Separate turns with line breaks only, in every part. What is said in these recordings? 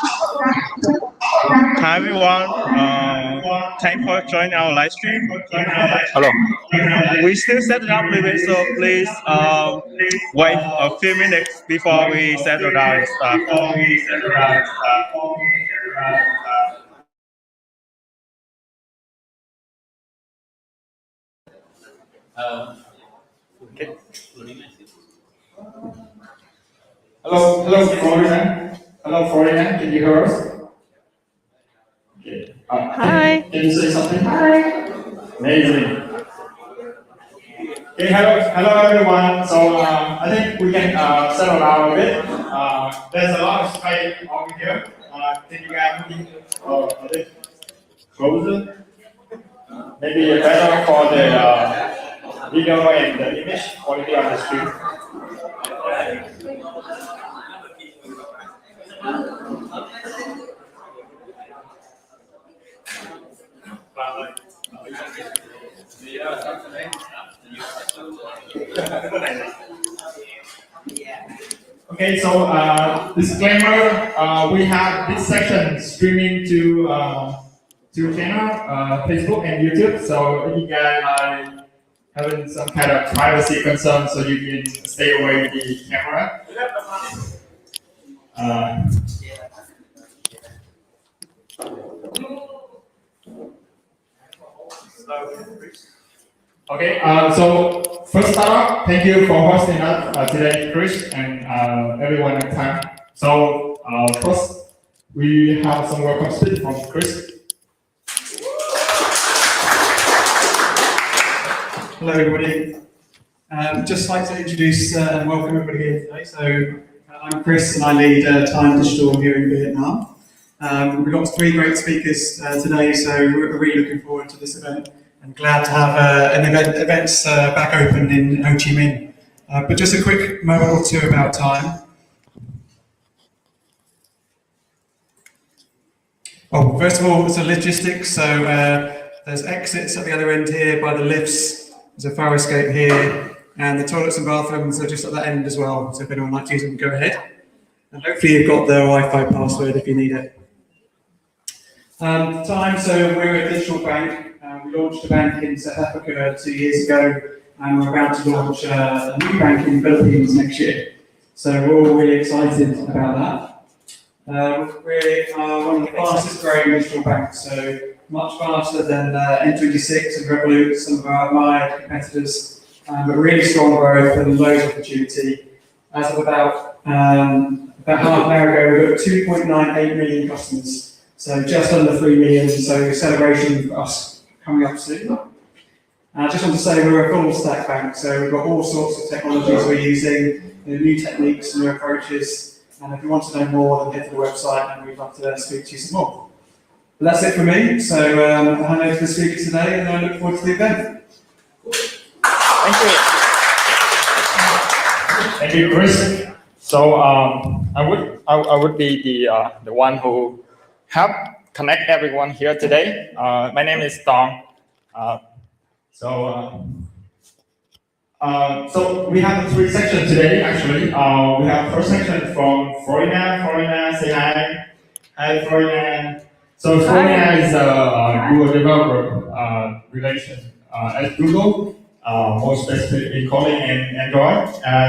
Hi everyone, thanks for joining our live stream.
Hello.
We still set it up a little bit, so please wait a few minutes before we settle down and start.
Okay.
Hello, Florina. Hello, Florina. Can you hear us? Okay.
Hi.
Can you say something? Hi. Amazing. Okay, hello everyone. So I think we can settle down a bit. There's a lot of space over here. Can you guys a bit closer? Maybe better for the video and the image quality on the screen. Okay, so disclaimer, we have this section streaming to channel, Facebook and YouTube. So if you guys are having some kind of privacy concern, so you can stay away with the camera. Okay, so first start off, thank you for hosting us today, Chris, and everyone at Tyme. So first, we have some welcome speech from Chris.
Hello, everybody. Just like to introduce and welcome everybody here today. So I'm Chris, and I lead Tyme Digital here in Vietnam. We've got 3 great speakers today, so we're really looking forward to this event. And glad to have events back open in Ho Chi Minh. But just a quick moment or two about Tyme. Oh, first of all, so logistics. So there's exits at the other end here by the lifts. There's a fire escape here, and the toilets and bathrooms are just at that end as well. So if anyone likes to use them, go ahead. And hopefully you've got the Wi-Fi password if you need it. Tyme, so we're a digital bank. We launched a bank in South Africa 2 years ago, and we're about to launch a new bank in the Philippines next year. So we're all really excited about that. We are one of the fastest growing digital banks, so much faster than N26 and Revolut, some of our admired competitors, but really strong growth and loads of opportunity. As of about half an hour ago, we've got 2.98 million customers, so just under 3 million, so celebration for us coming up soon. I just want to say we're a full stack bank, so we've got all sorts of technologies we're using, new techniques, new approaches, and if you want to know more, then head to the website and we'd love to speak to you some more. But that's it for me, so I'll hand over to the speakers today and I look forward to the event.
Thank you. Thank you, Chris. So I would be the one who help connect everyone here today. My name is Dong. So we have 3 sections today. Actually, we have first section from Florina. Florina, say hi. Hi, Florina. So Florina is a Google developer relation at Google, more specifically Kotlin and Android.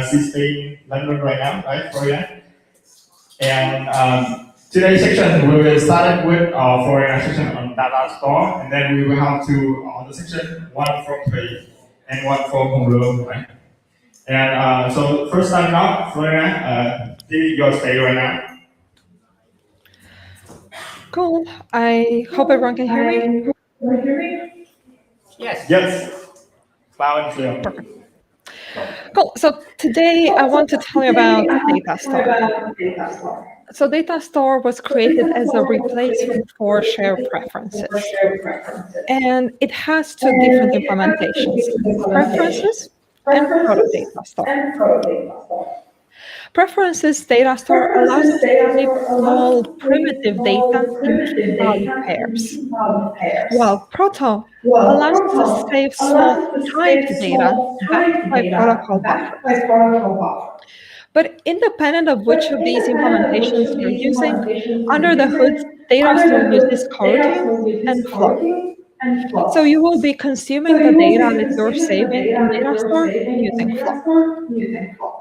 She's in London right now, right, Florina? And today's section we will start with Florina section on DataStore, and then we will have 2 other section, one from Trade and one from Home, right? And so first time out, Florina, this is your stage right now.
Cool. I hope everyone can hear me.
Yes. Yes. Loud and clear.
Perfect. Cool. So today I want to tell you about DataStore. So DataStore was created as a replacement for SharedPreferences. And it has 2 different implementations, Preferences and Proto DataStore. Preferences DataStore allows us to save small primitive data in key value pairs, while Proto allows us to save small typed data backed by protocol buffers. But independent of which of these implementations you're using, under the hood, DataStore uses coroutines and flow. So you will be consuming the data that you're saving in DataStore using flow.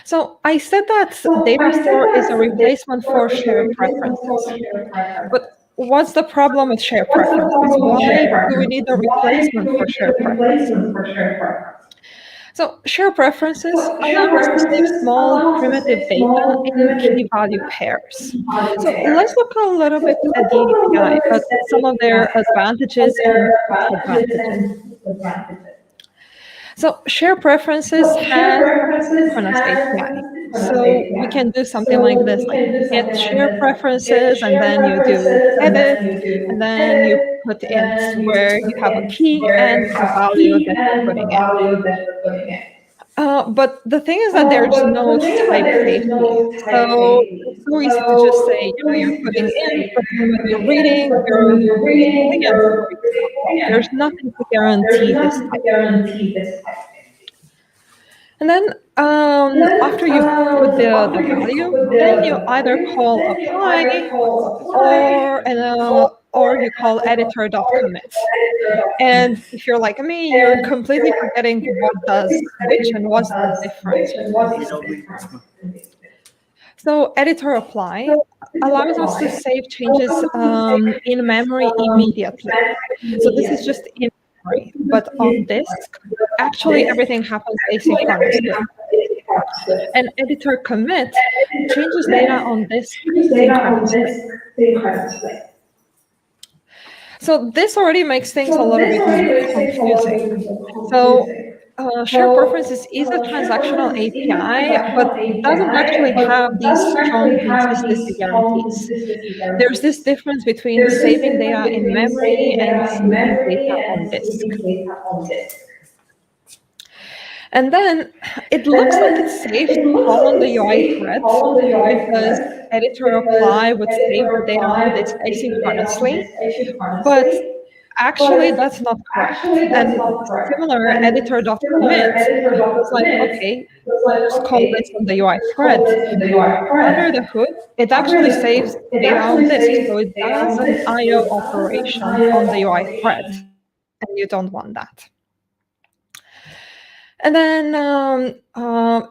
So I said that DataStore is a replacement for shared preferences. But what's the problem with shared preferences? Why do we need a replacement for shared preferences? So shared preferences allow us to save small primitive data in key value pairs. So let's look a little bit at the API, but some of their advantages and disadvantages. So shared preferences has synchronous API. So we can do something like this, like get share preferences, and then you do edit, and then you put in where you have a key and a value that you're putting in. But the thing is that there's no type safety. So it's so easy to just say, you're putting in, but then when you're reading, you're putting in. There's nothing to guarantee this type. And then after you've put the value, then you either call apply or you call editor.commit. And if you're like me, you're completely forgetting what does which and what's the difference between these two. So editor apply allows us to save changes in memory immediately. So this is just in memory, but on disk, actually everything happens asynchronously. And editor commit changes data on disk synchronously. So this already makes things a little bit confusing. So SharedPreferences is a transactional API, but it doesn't actually have these strong consistency guarantees. There's this difference between saving data in memory and saving data on disk. And then it looks like it's safe to call on the UI thread because editor apply would save the data on disk asynchronously, but actually that's not correct. And similar editor.commit was like, okay, let's call this on the UI thread. Under the hood, it actually saves data on disk, so it does an IO operation on the UI thread, and you don't want that. And then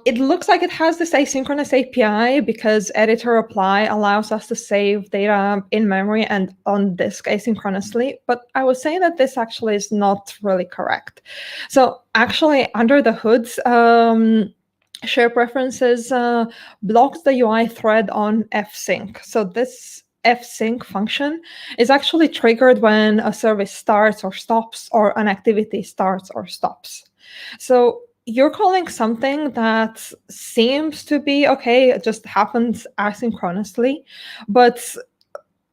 it looks like it has this asynchronous API because editor apply allows us to save data in memory and on disk asynchronously. But I would say that this actually is not really correct. So actually, under the hood, SharedPreferences blocks the UI thread on fsync. So this fsync function is actually triggered when a service starts or stops, or an activity starts or stops. So you're calling something that seems to be okay, it just happens asynchronously, but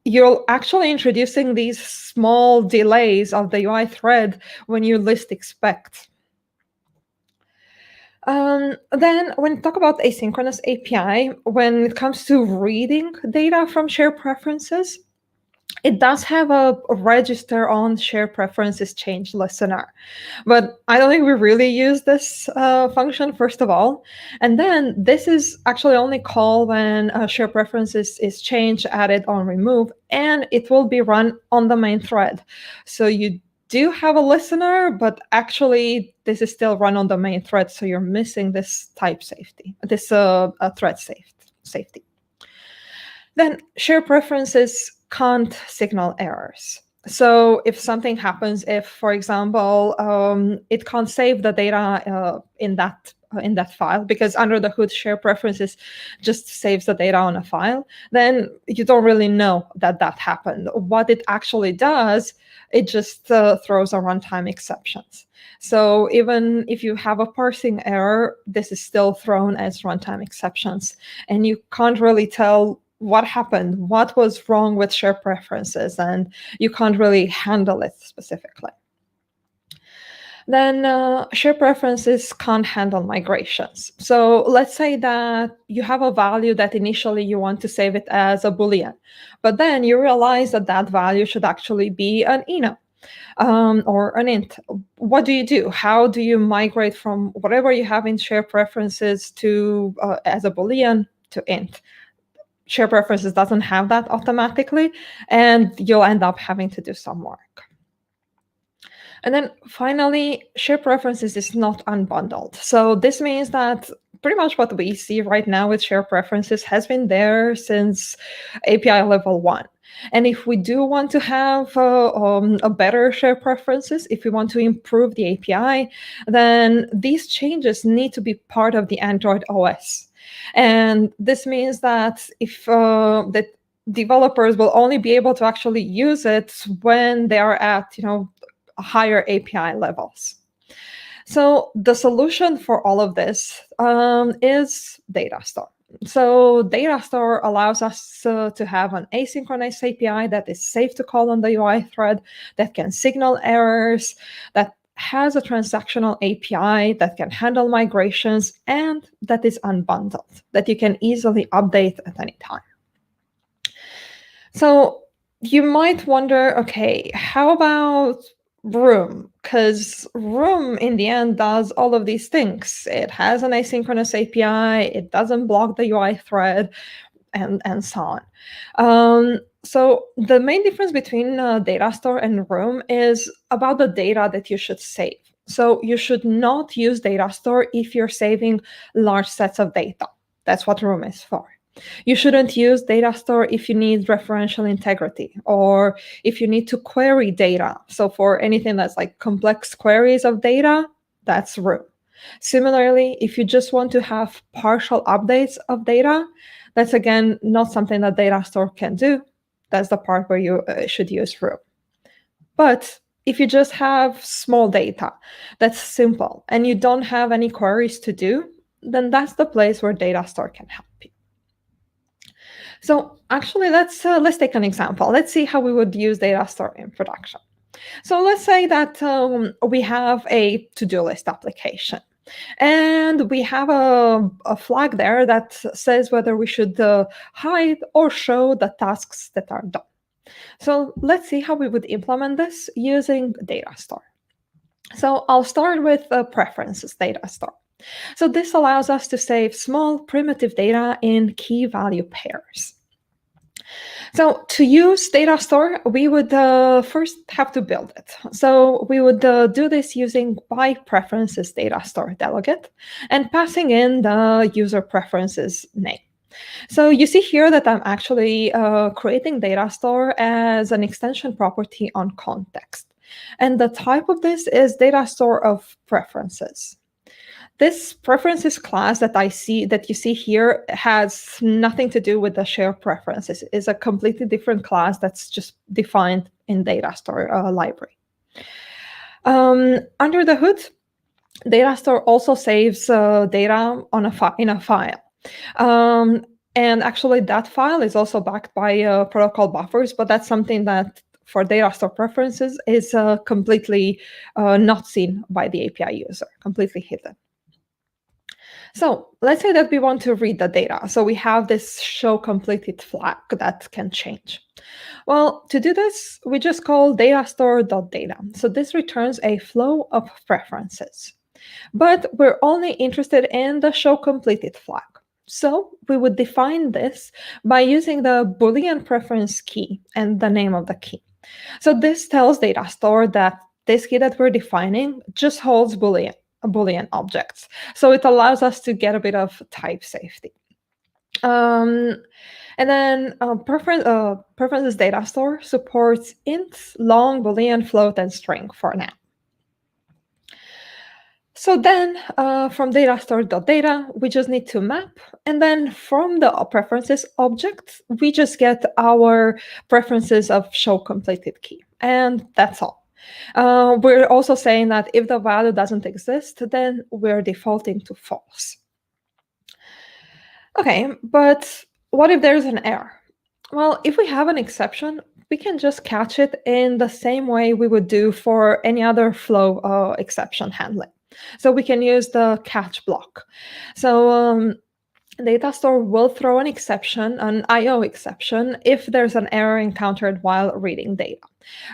you're actually introducing these small delays of the UI thread when you least expect. Then when you talk about asynchronous API, when it comes to reading data from SharedPreferences, it does have a register on SharedPreferences change listener, but I don't think we really use this function, first of all. And then this is actually only called when SharedPreferences is changed, added, or removed, and it will be run on the main thread. So you do have a listener, but actually this is still run on the main thread, so you're missing this type safety, this thread safety. Then SharedPreferences can't signal errors. So if something happens, if, for example, it can't save the data in that file, because under the hood SharedPreferences just saves the data on a file, then you don't really know that happened. What it actually does, it just throws a runtime exceptions. So even if you have a parsing error, this is still thrown as runtime exceptions, and you can't really tell what happened, what was wrong with SharedPreferences, and you can't really handle it specifically. Then SharedPreferences can't handle migrations. So let's say that you have a value that initially you want to save it as a Boolean, but then you realize that value should actually be an enum. or an int. What do you do? How do you migrate from whatever you have in SharedPreferences to as a Boolean to int? SharedPreferences doesn't have that automatically, and you'll end up having to do some work. And then finally, SharedPreferences is not unbundled. So this means that pretty much what we see right now with SharedPreferences has been there since API level 1. And if we do want to have a better SharedPreferences, if we want to improve the API, then these changes need to be part of the Android OS. And this means that if that developers will only be able to actually use it when they are at, higher API levels. So the solution for all of this is DataStore. So DataStore allows us to have an asynchronous API that is safe to call on the UI thread, that can signal errors, that has a transactional API that can handle migrations, and that is unbundled, that you can easily update at any time. So you might wonder, okay, how about Room? Because Room in the end does all of these things. It has an asynchronous API, it doesn't block the UI thread, and so on. So the main difference between DataStore and Room is about the data that you should save. So you should not use DataStore if you're saving large sets of data. That's what Room is for. You shouldn't use DataStore if you need referential integrity or if you need to query data. So for anything that's like complex queries of data, that's Room. Similarly, if you just want to have partial updates of data, that's again not something that DataStore can do. That's the part where you should use Room. But if you just have small data that's simple and you don't have any queries to do, then that's the place where DataStore can help you. So actually, let's take an example. Let's see how we would use DataStore in production. So let's say that we have a to-do list application. And we have a flag there that says whether we should hide or show the tasks that are done. So let's see how we would implement this using DataStore. So I'll start with Preferences DataStore. So this allows us to save small primitive data in key value pairs. So to use DataStore, we would first have to build it. So we would do this using by Preferences DataStore delegate and passing in the user preferences name. So you see here that I'm actually creating DataStore as an extension property on context. And the type of this is DataStore of preferences. This preferences class that you see here has nothing to do with the SharedPreferences. It's a completely different class that's just defined in DataStore library. Under the hood, DataStore also saves data in a file. And actually, that file is also backed by protocol buffers, but that's something that for DataStore preferences is completely not seen by the API user, completely hidden. So let's say that we want to read the data. So we have this show completed flag that can change. Well, to do this, we just call datastore.data. So this returns a flow of preferences. But we're only interested in the show completed flag. So we would define this by using the Boolean preference key and the name of the key. So this tells DataStore that this key that we're defining just holds Boolean objects. So it allows us to get a bit of type safety. And then Preferences DataStore supports int, long, Boolean, float, and string for now. So then from datastore.data, we just need to map. And then from the preferences object, we just get our preferences of show completed key. And that's all. We're also saying that if the value doesn't exist, then we're defaulting to false. Okay, but what if there's an error? Well, if we have an exception, we can just catch it in the same way we would do for any other flow exception handling. So we can use the catch block. So DataStore will throw an exception, an I/O exception, if there's an error encountered while reading data.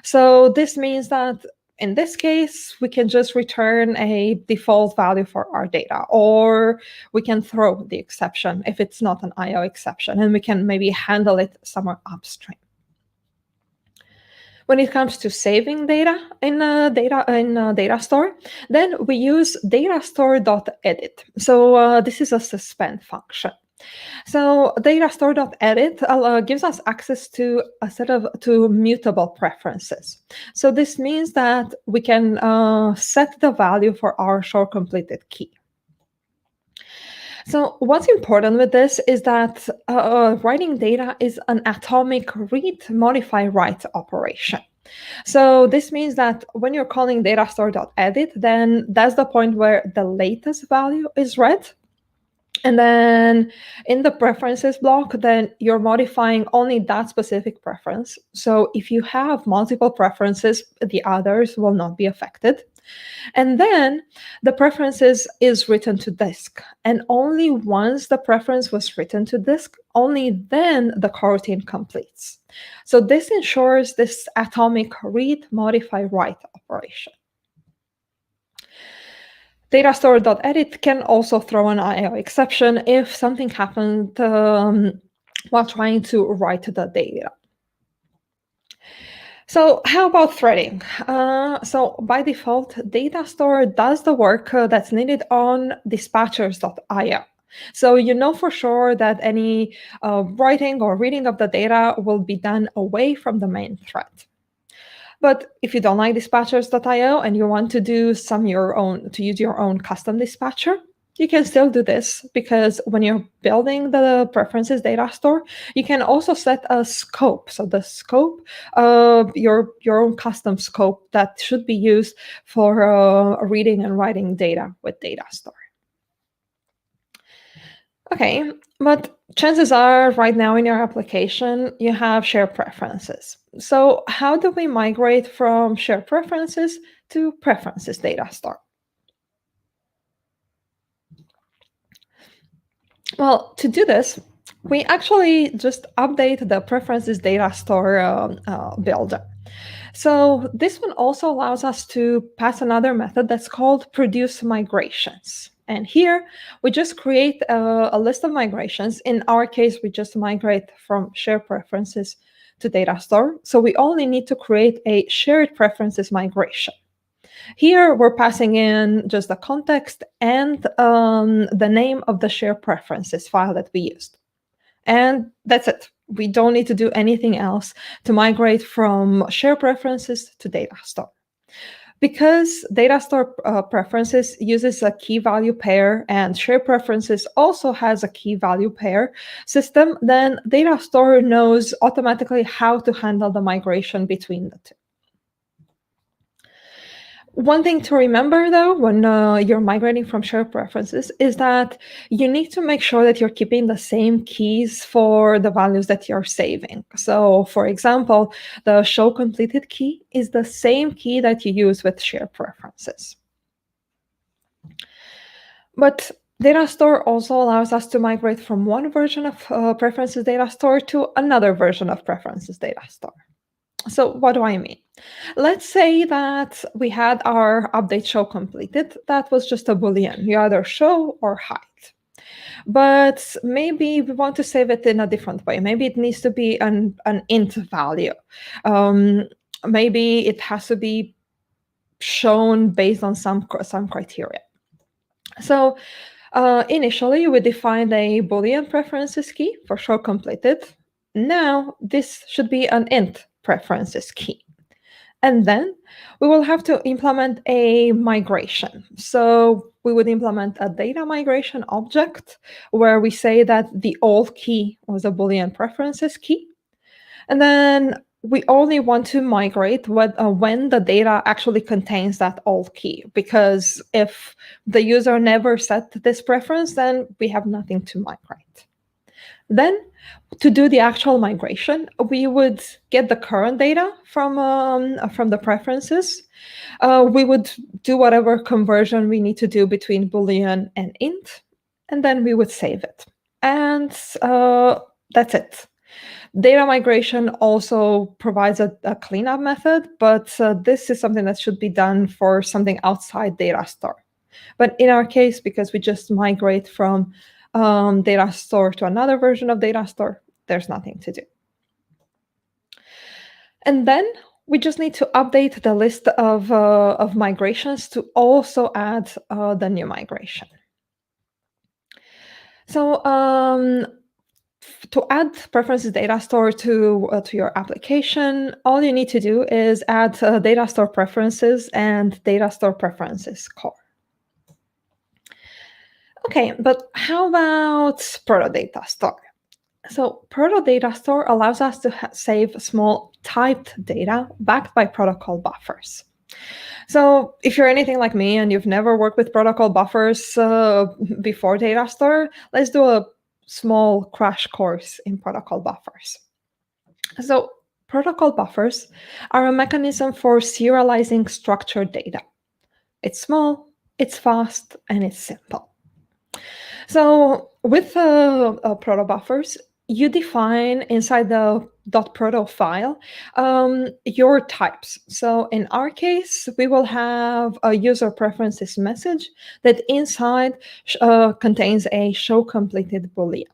So this means that in this case, we can just return a default value for our data, or we can throw the exception if it's not an I/O exception, and we can maybe handle it somewhere upstream. When it comes to saving data in DataStore, then we use datastore.edit. So this is a suspend function. So datastore.edit gives us access to a set of mutable preferences. So this means that we can set the value for our show completed key. So what's important with this is that writing data is an atomic read, modify, write operation. So this means that when you're calling datastore.edit, then that's the point where the latest value is read. And then in the preferences block, then you're modifying only that specific preference. So if you have multiple preferences, the others will not be affected. And then the preferences is written to disk. And only once the preference was written to disk, only then the coroutine completes. So this ensures this atomic read, modify, write operation. Datastore.edit can also throw an I/O exception if something happened while trying to write the data. So how about threading? So by default, DataStore does the work that's needed on dispatchers.io. So you know for sure that any writing or reading of the data will be done away from the main thread. But if you don't like dispatchers.io and you want to do use your own custom dispatcher, you can still do this, because when you're building the Preferences DataStore, you can also set a scope. So the scope, your own custom scope that should be used for reading and writing data with DataStore. Okay, but chances are right now in your application, you have SharedPreferences. So how do we migrate from SharedPreferences to Preferences DataStore? Well, to do this, we actually just update the Preferences DataStore builder. So this one also allows us to pass another method that's called produce migrations. And here we just create a list of migrations. In our case, we just migrate from SharedPreferences to DataStore. So we only need to create a SharedPreferences migration. Here we're passing in just the context and the name of the SharedPreferences file that we used. And that's it. We don't need to do anything else to migrate from SharedPreferences to DataStore. Because DataStore preferences uses a key value pair and SharedPreferences also has a key value pair system, then DataStore knows automatically how to handle the migration between the two. One thing to remember, though, when you're migrating from SharedPreferences is that you need to make sure that you're keeping the same keys for the values that you're saving. So, for example, the show completed key is the same key that you use with SharedPreferences. But DataStore also allows us to migrate from one version of Preferences DataStore to another version of Preferences DataStore. So what do I mean? Let's say that we had our update show completed. That was just a Boolean. You either show or hide. But maybe we want to save it in a different way. Maybe it needs to be an int value. Maybe it has to be shown based on some criteria. So initially, we defined a Boolean preferences key for show completed. Now, this should be an int preferences key. And then we will have to implement a migration. So we would implement a data migration object where we say that the old key was a Boolean preferences key. And then we only want to migrate when the data actually contains that old key, because if the user never set this preference, then we have nothing to migrate. Then, to do the actual migration, we would get the current data from the preferences. We would do whatever conversion we need to do between Boolean and int, and then we would save it. And that's it. Data migration also provides a cleanup method, but this is something that should be done for something outside DataStore. But in our case, because we just migrate from DataStore to another version of DataStore, there's nothing to do. And then we just need to update the list of migrations to also add the new migration. So to add Preferences DataStore to your application, all you need to do is add DataStore Preferences and DataStore Preferences core. Okay, but how about Proto DataStore? So Proto DataStore allows us to save small typed data backed by protocol buffers. So if you're anything like me and you've never worked with protocol buffers before DataStore, let's do a small crash course in protocol buffers. So protocol buffers are a mechanism for serializing structured data. It's small, it's fast, and it's simple. So with proto buffers, you define inside the .proto file your types. So in our case, we will have a user preferences message that inside contains a show completed Boolean.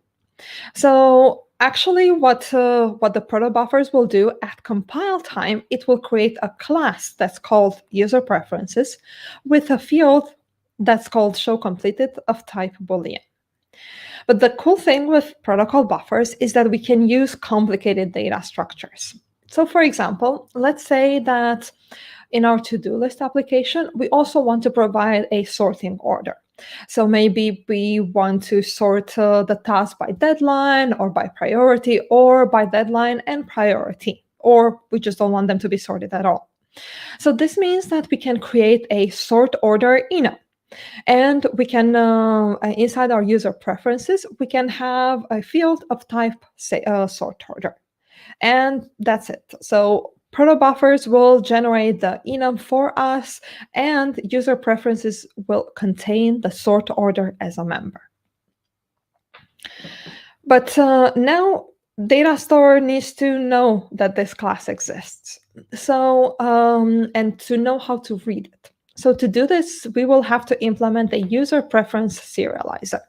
So actually what the proto buffers will do at compile time, it will create a class that's called user preferences with a field that's called show completed of type Boolean. But the cool thing with protocol buffers is that we can use complicated data structures. So for example, let's say that in our to-do list application, we also want to provide a sorting order. So maybe we want to sort the task by deadline or by priority or by deadline and priority, or we just don't want them to be sorted at all. So this means that we can create a sort order enum. And we can, inside our user preferences, we can have a field of type sort order. And that's it. So proto buffers will generate the enum for us, and user preferences will contain the sort order as a member. But now DataStore needs to know that this class exists. So, and to know how to read it. So to do this, we will have to implement a user preference serializer.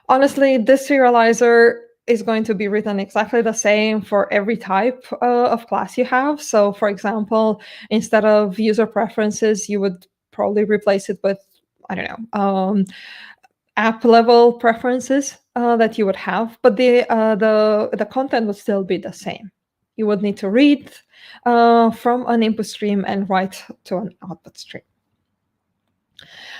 Honestly, this serializer is going to be written exactly the same for every type of class you have. So for example, instead of user preferences, you would probably replace it with, I don't know, app level preferences that you would have, but the content would still be the same. You would need to read from an input stream and write to an output stream.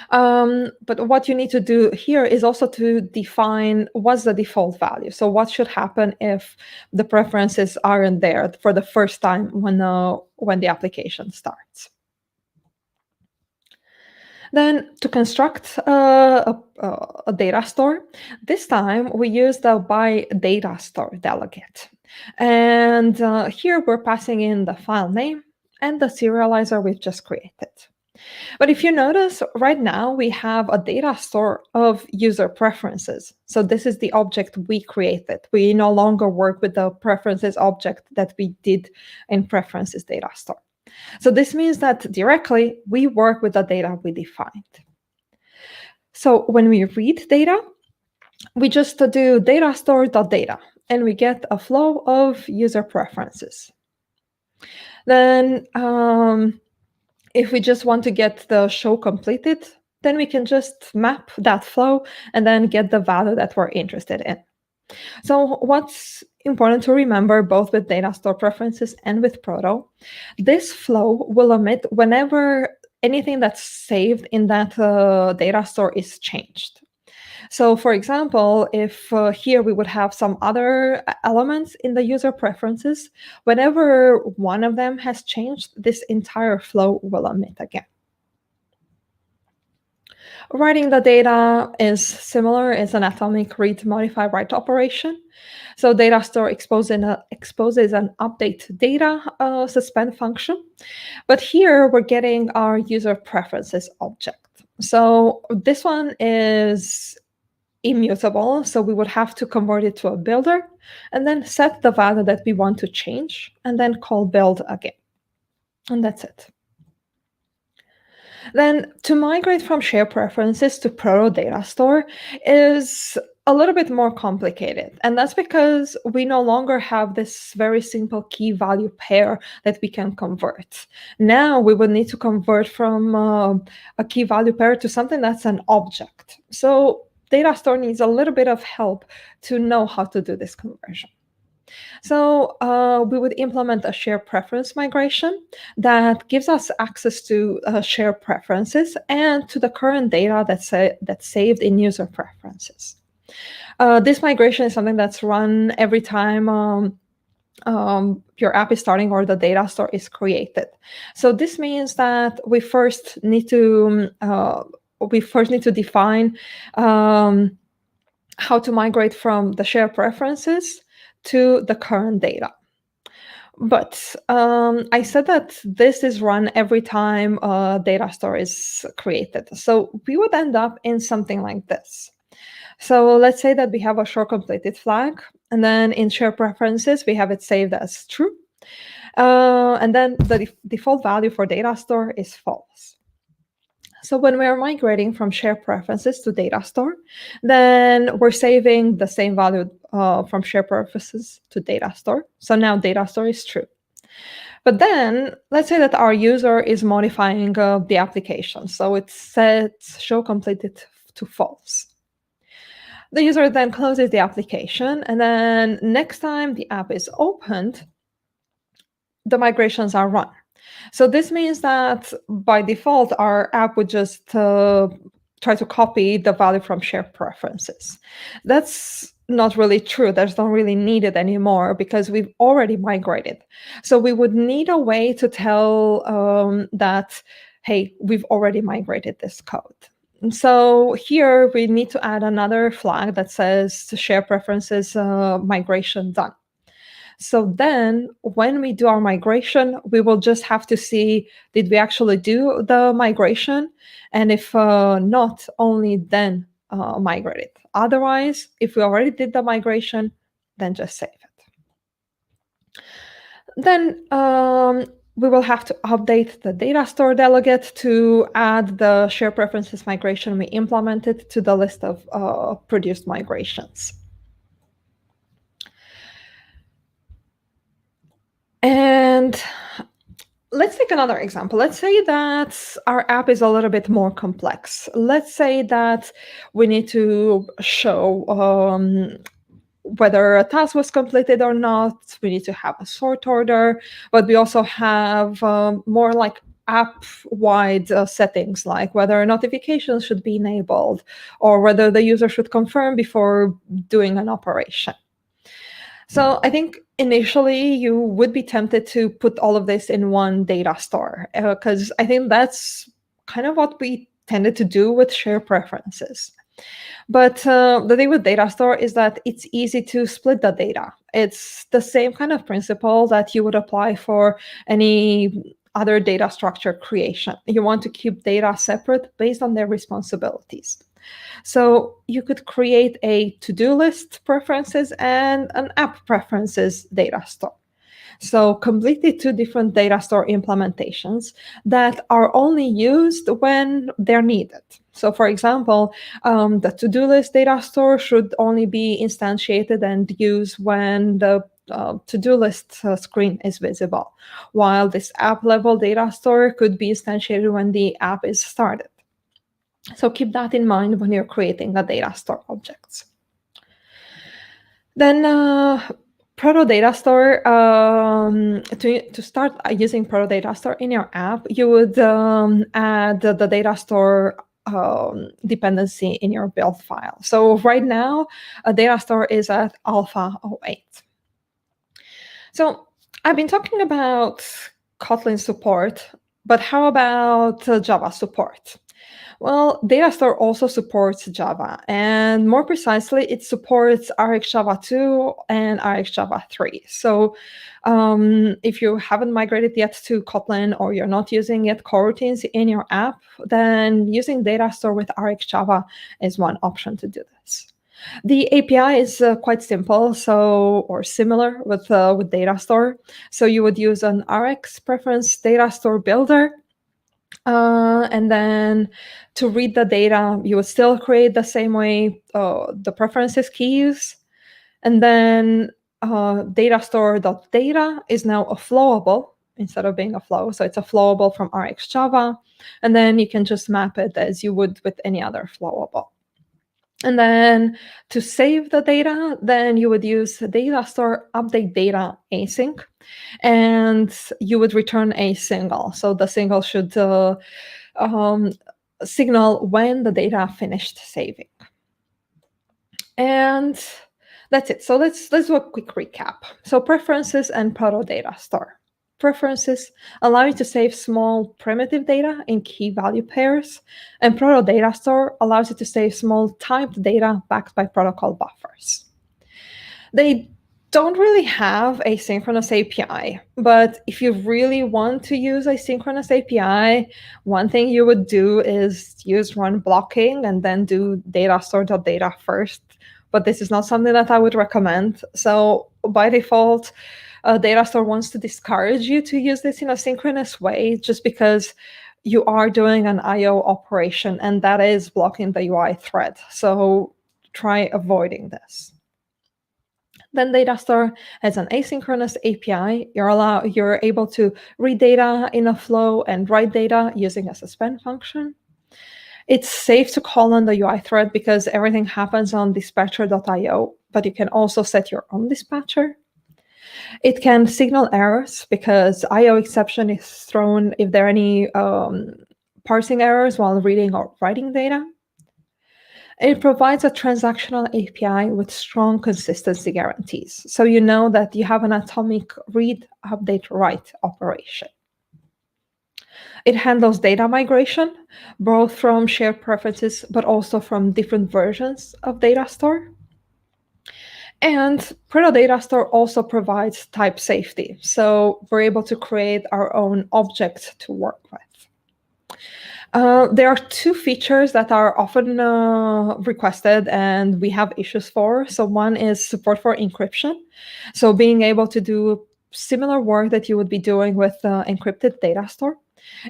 But what you need to do here is also to define what's the default value. So what should happen if the preferences aren't there for the first time when the application starts. Then to construct a data store, this time we use the by DataStore delegate. And here we're passing in the file name and the serializer we've just created. But if you notice, right now we have a data store of user preferences. So this is the object we created. We no longer work with the preferences object that we did in Preferences DataStore. So this means that directly we work with the data we defined. So when we read data, we just do datastore.data, and we get a flow of user preferences. Then if we just want to get the show completed, then we can just map that flow and then get the value that we're interested in. So what's important to remember, both with DataStore preferences and with Proto, this flow will emit whenever anything that's saved in that data store is changed. So for example, if here we would have some other elements in the user preferences, whenever one of them has changed, this entire flow will emit again. Writing the data is similar. It's an atomic read, modify, write operation. So DataStore exposes an update data suspend function. But here we're getting our user preferences object. So this one is immutable, so we would have to convert it to a builder, and then set the value that we want to change, and then call build again. And that's it. Then to migrate from SharedPreferences to Proto DataStore is a little bit more complicated. And that's because we no longer have this very simple key value pair that we can convert. Now we would need to convert from a key value pair to something that's an object. So DataStore needs a little bit of help to know how to do this conversion. So we would implement a shared preference migration that gives us access to shared preferences and to the current data that's saved in user preferences. This migration is something that's run every time your app is starting or the data store is created. So this means that we first need to define how to migrate from the shared preferences to the current data. But I said that this is run every time a data store is created. So we would end up in something like this. So let's say that we have a short completed flag, and then in shared preferences, we have it saved as true. And then the default value for data store is false. So when we're migrating from shared preferences to data store, then we're saving the same value from shared preferences to data store. So now data store is true. But then let's say that our user is modifying the application. So it sets show completed to false. The user then closes the application, and then next time the app is opened, the migrations are run. So this means that by default, our app would just try to copy the value from shared preferences. That's not really true. That's not really needed anymore because we've already migrated. So we would need a way to tell that, hey, we've already migrated this code. And so here we need to add another flag that says shared preferences migration done. So then when we do our migration, we will just have to see, did we actually do the migration? And if not, only then migrate it. Otherwise, if we already did the migration, then just save it. Then we will have to update the data store delegate to add the shared preferences migration we implemented to the list of produced migrations. And let's take another example. Let's say that our app is a little bit more complex. Let's say that we need to show whether a task was completed or not. We need to have a sort order, but we also have more like app-wide settings, like whether notifications should be enabled or whether the user should confirm before doing an operation. So I think initially you would be tempted to put all of this in one data store because I think that's kind of what we tended to do with shared preferences. But the thing with data store is that it's easy to split the data. It's the same kind of principle that you would apply for any other data structure creation. You want to keep data separate based on their responsibilities. So you could create a to-do list preferences and an app preferences data store. So completely two different data store implementations that are only used when they're needed. So for example, the to-do list data store should only be instantiated and used when the to-do list screen is visible, while this app level data store could be instantiated when the app is started. So keep that in mind when you're creating the data store objects. Then Proto DataStore, to start using Proto DataStore in your app, you would add the data store dependency in your build file. So right now, a data store is at alpha 08. So I've been talking about Kotlin support, but how about Java support? Well, DataStore also supports Java, and more precisely, it supports RxJava 2 and RxJava 3. So if you haven't migrated yet to Kotlin or you're not using yet coroutines in your app, then using DataStore with RxJava is one option to do this. The API is quite simple, or similar with DataStore. So you would use an Rx preference DataStore builder, and then to read the data, you would still create the same way the preferences keys, and then DataStore.data is now a flowable instead of being a flow. So it's a flowable from Rx Java, and then you can just map it as you would with any other flowable. And then to save the data, then you would use DataStore update data async, and you would return a single. So the single should signal when the data finished saving. And that's it. So let's do a quick recap. So preferences and Proto DataStore. Preferences allow you to save small primitive data in key value pairs, and Proto DataStore allows you to save small typed data backed by protocol buffers. They don't really have a synchronous API, but if you really want to use a synchronous API, one thing you would do is use run blocking and then do DataStore.data first. But this is not something that I would recommend. So by default, DataStore wants to discourage you to use this in a synchronous way, just because you are doing an I/O operation, and that is blocking the UI thread. So try avoiding this. Then DataStore has an asynchronous API. You're able to read data in a flow and write data using a suspend function. It's safe to call on the UI thread because everything happens on dispatcher.io, but you can also set your own dispatcher. It can signal errors because I/O exception is thrown if there are any parsing errors while reading or writing data. It provides a transactional API with strong consistency guarantees. So you know that you have an atomic read, update, write operation. It handles data migration, both from shared preferences, but also from different versions of DataStore. And Proto DataStore also provides type safety. So we're able to create our own object to work with. There are two features that are often requested and we have issues for. So one is support for encryption. So being able to do similar work that you would be doing with encrypted DataStore,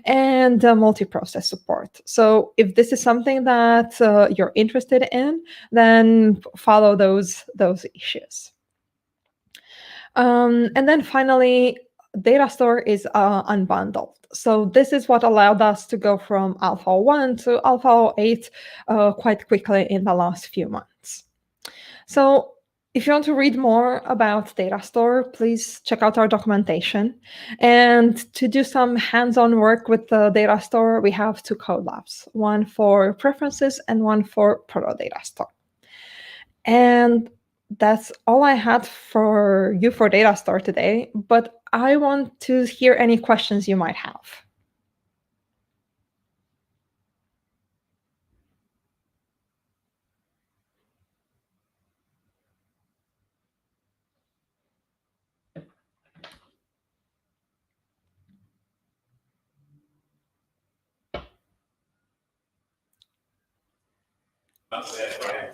and multi-process support. So if this is something that you're interested in, then follow those issues. And then finally, DataStore is unbundled. So this is what allowed us to go from Alpha 1 to Alpha 8 quite quickly in the last few months. So if you want to read more about DataStore, please check out our documentation. And to do some hands-on work with the DataStore, we have two code labs, one for preferences and one for Proto DataStore. And that's all I had for you for DataStore today, but I want to hear any questions you might have.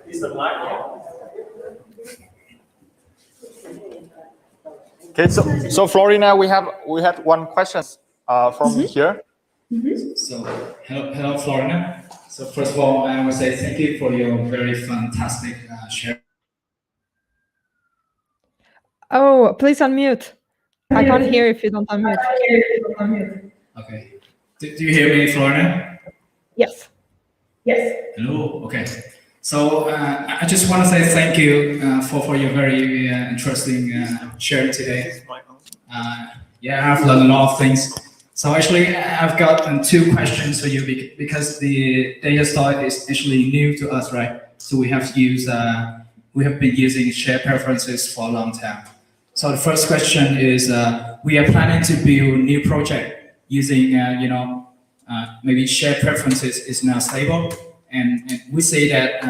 Is the mic on?
Okay, so Florina, we had one question from here.
So hello Florina. So first of all, I want to say thank you for your very fantastic share.
Oh, please unmute. I can't hear if you don't unmute.
Okay. Do you hear me, Florina?
Yes.
Hello. Okay. So I just want to say thank you for your very interesting share today. Yeah, I've learned a lot of things. So actually, I've got two questions for you because the DataStore is actually new to us, right? So we have been using SharedPreferences for a long time. So the first question is, we are planning to build a new project using, maybe SharedPreferences is now stable. And we say that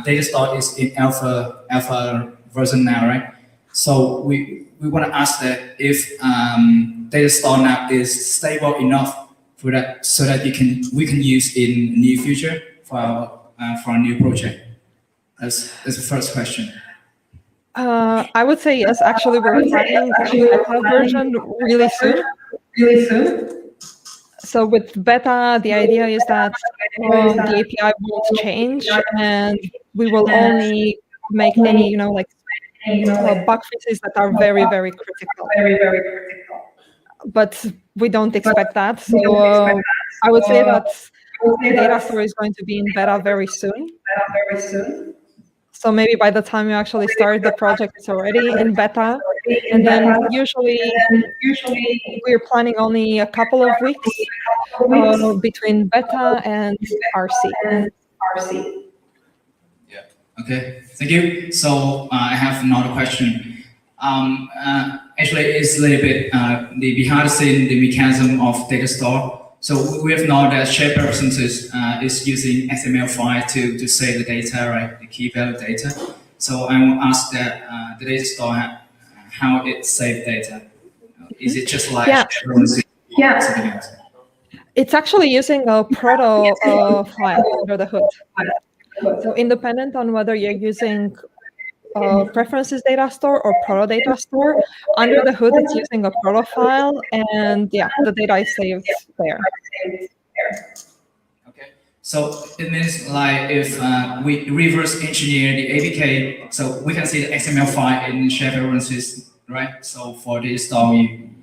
DataStore is in alpha version now, right? So we want to ask that if DataStore now is stable enough for that, so that we can use in near future for our new project. As the first question.
I would say yes. Actually, we're planning a beta version really soon. So with beta, the idea is that the API won't change, and we will only make any, bug fixes that are very, very critical. But we don't expect that. So I would say that DataStore is going to be in beta very soon. So maybe by the time you actually start the project, it's already in beta. And then usually we're planning only a couple of weeks between beta and RC.
Yeah. Okay. Thank you. So I have another question. Actually, it's a little bit the behind the scene, the mechanism of DataStore. So we have known that SharedPreferences is using XML5 to save the data, right? The key value data. So I will ask that the DataStore how it saves data. Is it just like SharedPreferences? Yeah.
It's actually using a Proto file under the hood. So independent on whether you're using Preferences DataStore or Proto DataStore, under the hood it's using a Proto file, and yeah, the data is saved there.
Okay, so it means like if we reverse engineer the APK, so we can see the XML file in SharedPreferences, right? So for this store,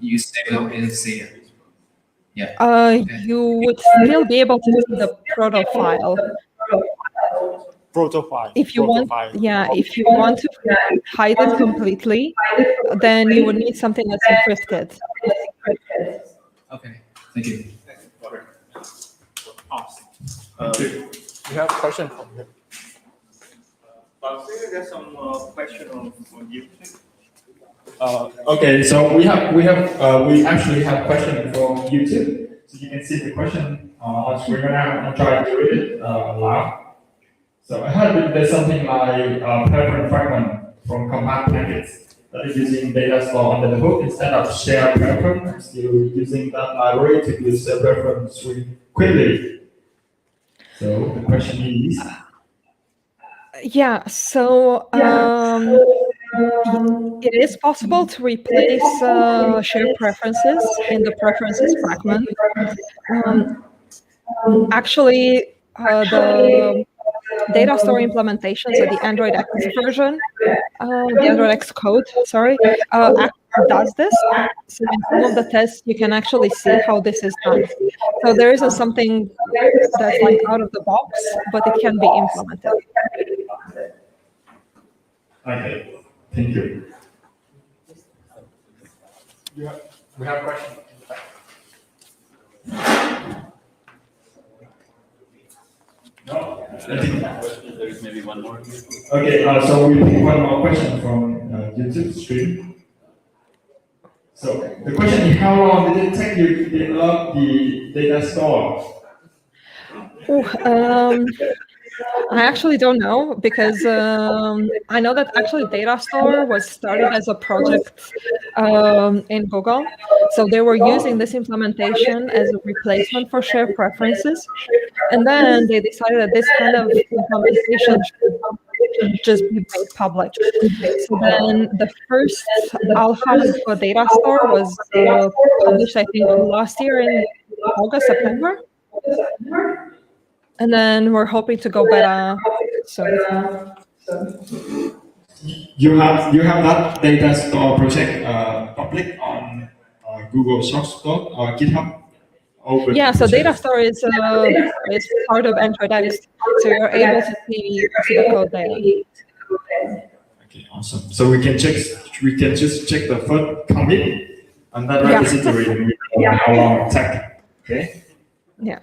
you save it in here. Yeah.
You would still be able to see the Proto file. If you want to hide it completely, then you would need something that's encrypted.
Okay, thank you.
We have a question from here. There's some question on YouTube.
Okay, so we actually have question from YouTube. So you can see the question on screen right now. I'm trying to read it loud. So I heard there's something like preference fragment from compact packets that is using DataStore under the hood instead of SharedPreference. Still using that library to use SharedPreference quickly. So the question is.
Yeah. So. It is possible to replace SharedPreferences in the preferences fragment. Actually, the DataStore implementation, so the Android X version, the Android X code, does this. So in some of the tests, you can actually see how this is done. So there isn't something that's like out of the box, but it can be implemented.
Okay, thank you. We have a question. No, I think
there is maybe one more.
Okay, so we pick one more question from YouTube stream. So the question is, how long did it take you to develop the DataStore?
I actually don't know, because I know that actually DataStore was started as a project in Google. So they were using this implementation as a replacement for SharedPreferences. And then they decided that this kind of implementation should just be made public. So then the first alpha for DataStore was published, I think, last year in August, September. And then we're hoping to go beta soon.
You have that DataStore project public on Google Source Code or GitHub?
Yeah, so DataStore is part of Android X, so you're able to see the code there.
Okay, awesome. So we can just check the first commit and that repository how long it takes. Okay.
Yeah.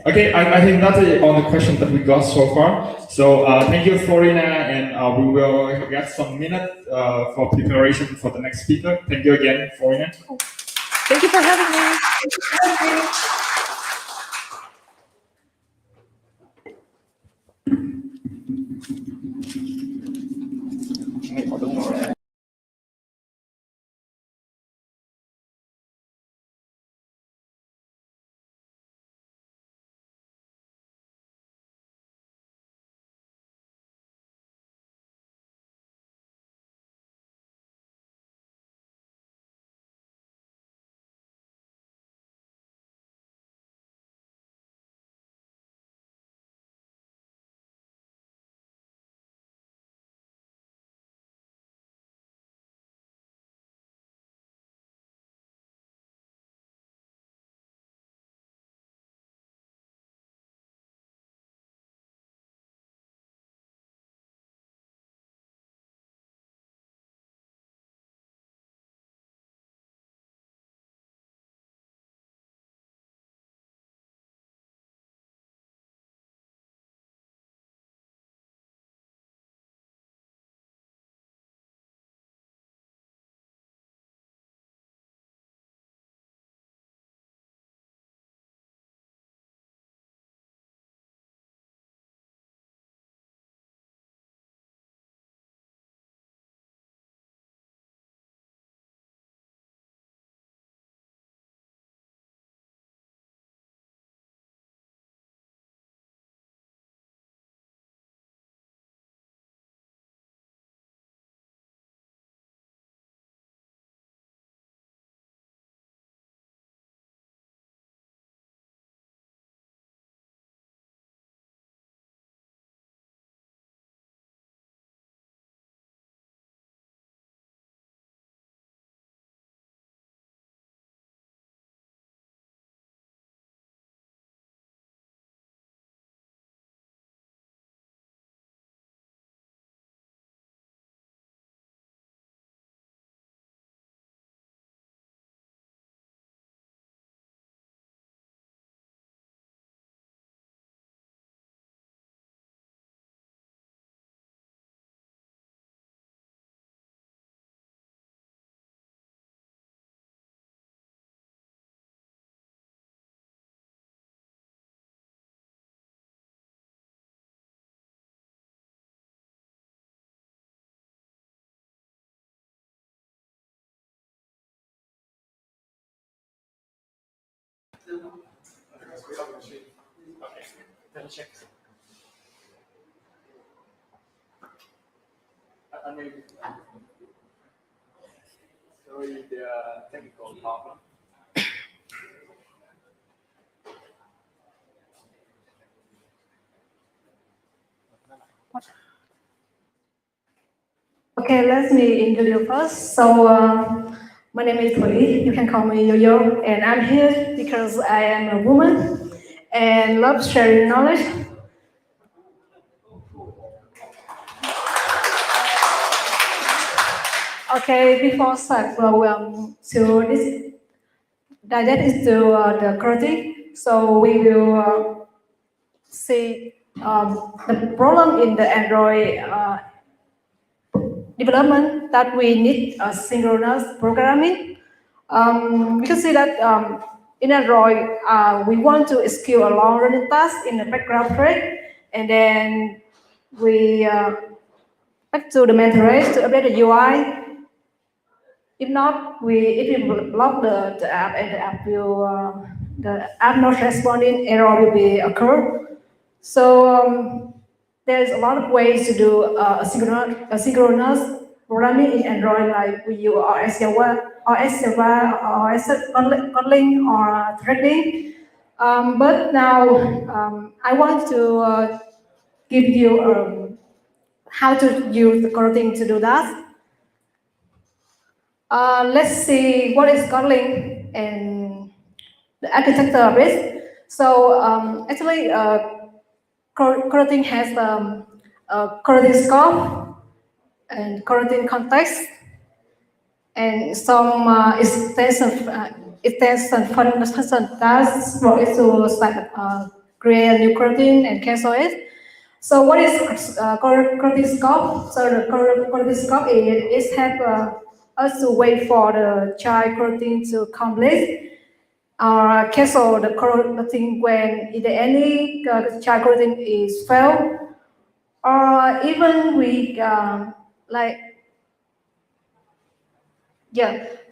Okay, I think that's all the questions that we got so far. So thank you, Florina, and we will get some minutes for preparation for the next speaker. Thank you again, Florina.
Thank you for having me.
Sorry, the technical problem.
Okay, let me introduce first. So, my name is Thủy. You can call me Yo-Yo, and I'm here because I am a woman and love sharing knowledge. Okay, before start, to this digest into the coroutine. So we will see the problem in the Android development that we need synchronous programming. We can see that in Android, we want to execute a long running task in the background thread, and then we back to the main thread to update the UI. If not, if we block the app, and the app not responding, error will be occur. So there's a lot of ways to do asynchronous programming in Android, like we use Kotlin or threading. But now I want to give you how to use the coroutine to do that. Let's see what is Kotlin and the architecture of it. So actually, coroutine has a coroutine scope and coroutine context and some extension function tasks for it to create a new coroutine and cancel it. So what is coroutine scope? So the coroutine scope is help us to wait for the child coroutine to complete or cancel the coroutine when either any child coroutine is failed, or even we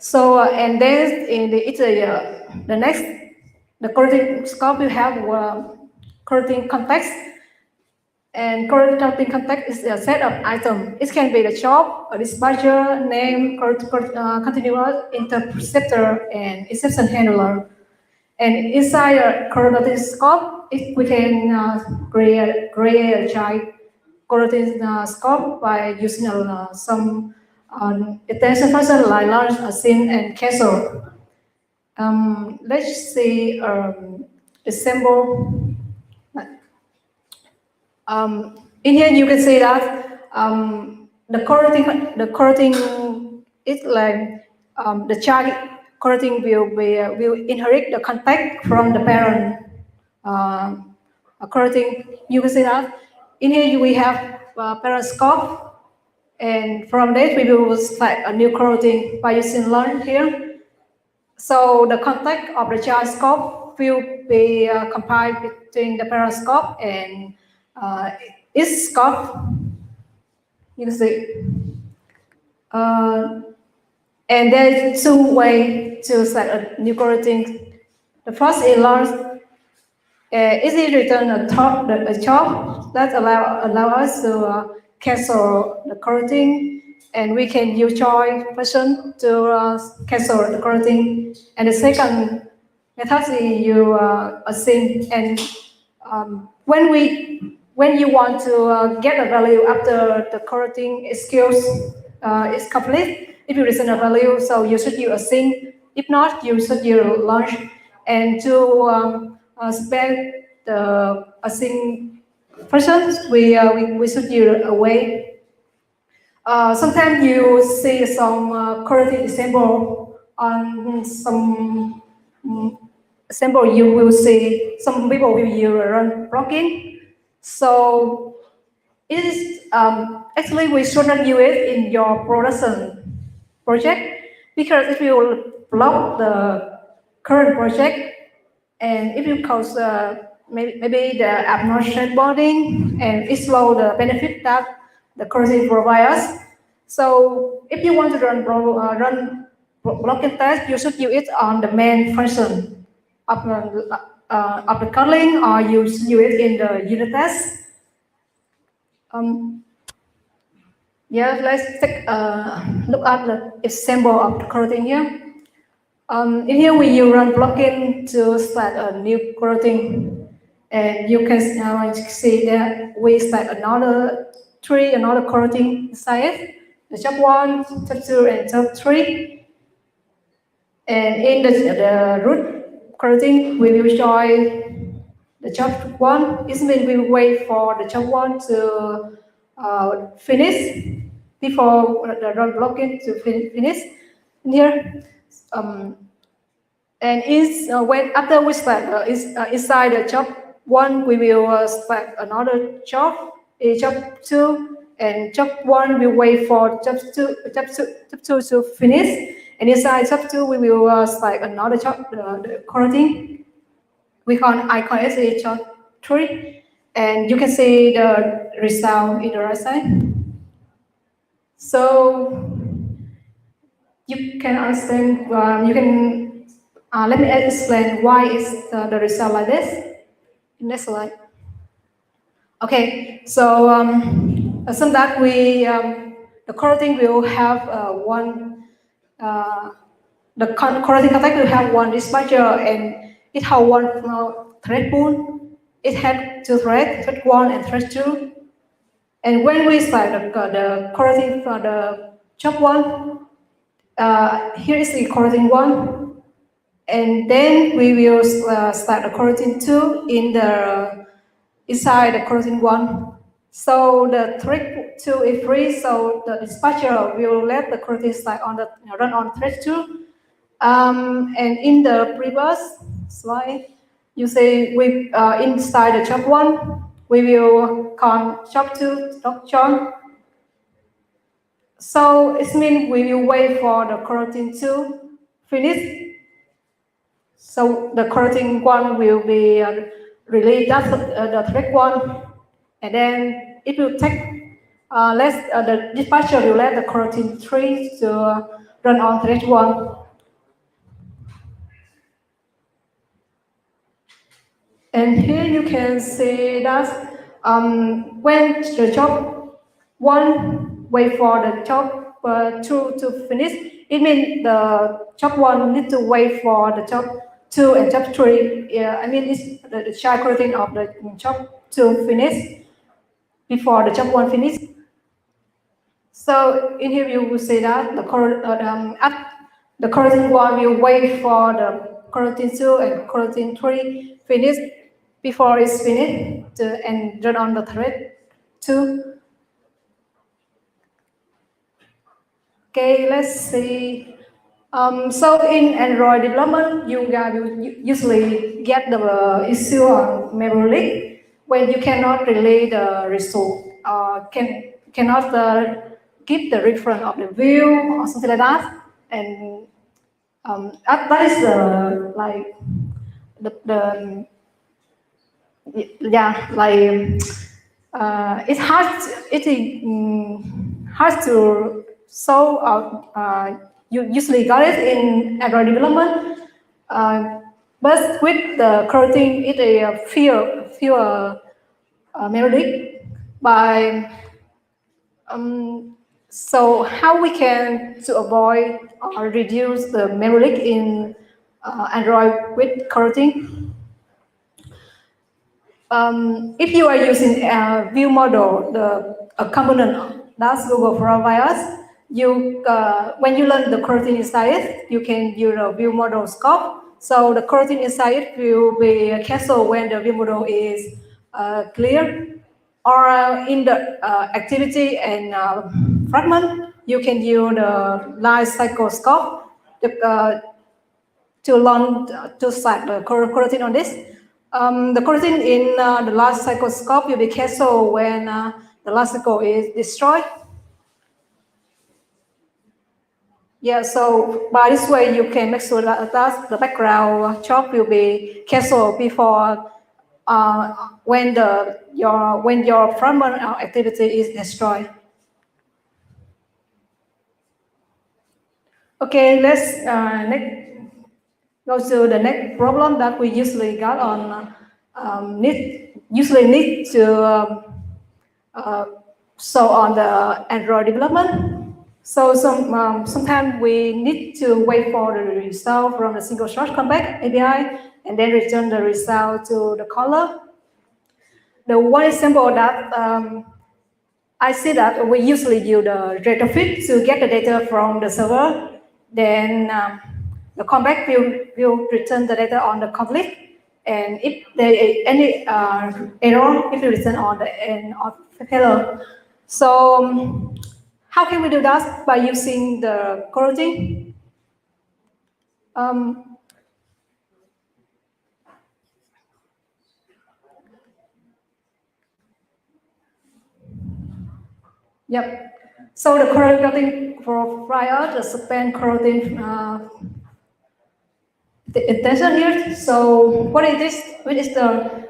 So and then in the next the coroutine scope you have coroutine context. And coroutine context is a set of items. It can be the job, a dispatcher, name, continuous interceptor, and exception handler. And inside a coroutine scope, we can create a child coroutine scope by using some extension function like launch, async, and cancel. Let's see example. In here you can see that the coroutine is like the child coroutine will inherit the context from the parent coroutine. You can see that in here we have parent scope, and from that we will select a new coroutine by using learn here. So the context of the child scope will be compiled between the parent scope and its scope. You can see. And there are two ways to set a new coroutine. The first is launch. Easy return a job that allow us to cancel the coroutine, and we can use join function to cancel the coroutine. And the second method is you async, and when you want to get a value after the coroutine skills is complete, if you return a value, so you should use async. If not, you should use launch. And to spend the async functions, we should use away. Sometimes you see some coroutine example on some example. You will see some people will use run plugin. So it is actually we should not use it in your production project, because it will block the current project, and it will cause maybe the app not responding, and it slow the benefit that the coroutine provides us. So if you want to run blocking test, you should use it on the main function of the Kotlin, or use it in the unit test. Yeah, let's take a look at the example of the coroutine here. In here, we use run plugin to start a new coroutine, and you can see that we start another coroutine inside it. The job 1, job 2, and job 3. And in the root coroutine, we will join the job 1. It means we will wait for the job 1 to finish before the run plugin to finish. In here, and when after we start inside the job 1, we will start another job 2, and job 1 will wait for job 2 to finish, and inside job 2 we will start another job, the coroutine. I call it job 3, and you can see the result in the right side. So you can understand. Let me explain why is the result like this. Next slide. Okay, so assume that the coroutine will have the coroutine context will have one dispatcher, and it has one thread pool. It had 2 threads, thread 1 and thread 2. And when we start the coroutine for the job 1, here is the coroutine 1. And then we will start the coroutine 2 inside the coroutine 1. So the thread 2 is free, so the dispatcher will let the coroutine start run on thread 2. And in the previous slide, you see inside the job 1, we will call job 2 .join. So it means we will wait for the coroutine 2 finish. So the coroutine 1 will be released the thread 1, and then it will take the dispatcher will let the coroutine 3 to run on thread 1. And here you can see that when the job 1 wait for the job 2 to finish, it means the job 1 need to wait for the job 2 and job 3. Yeah, I mean it's the child coroutine of the job 2 finish before the job 1 finish. So in here you will see that the coroutine 1 will wait for the coroutine 2 and coroutine 3 finish before it's finished and run on the thread 2. Okay, let's see. So in Android development, you guys will usually get the issue on memory leak when you cannot relay the result, cannot give the reference of the view or something like that, and that is it's hard to solve out. You usually got it in Android development, but with the coroutine, it is fewer memory leak. So how we can to avoid or reduce the memory leak in Android with coroutine? If you are using a view model, a component that Google provides us, when you learn the coroutine inside it, you can use a view model scope. So the coroutine inside it will be canceled when the view model is clear. Or in the activity and fragment, you can use the life cycle scope to learn to start the coroutine on this. The coroutine in the life cycle scope will be canceled when the life cycle is destroyed. Yeah, so by this way you can make sure that the background job will be canceled before when your fragment activity is destroyed. Okay, let's go to the next problem that we usually got on need to show on the Android development. So sometimes we need to wait for the result from the single source callback API and then return the result to the caller. The one example that I see that we usually use the retrofit to get the data from the server. Then the callback will return the data on the complete. And if there is any error, it will return on the end of hello. So how can we do that? By using the coroutine. Yep. So the coroutine provides the span coroutine the intention here. So what is this? What is the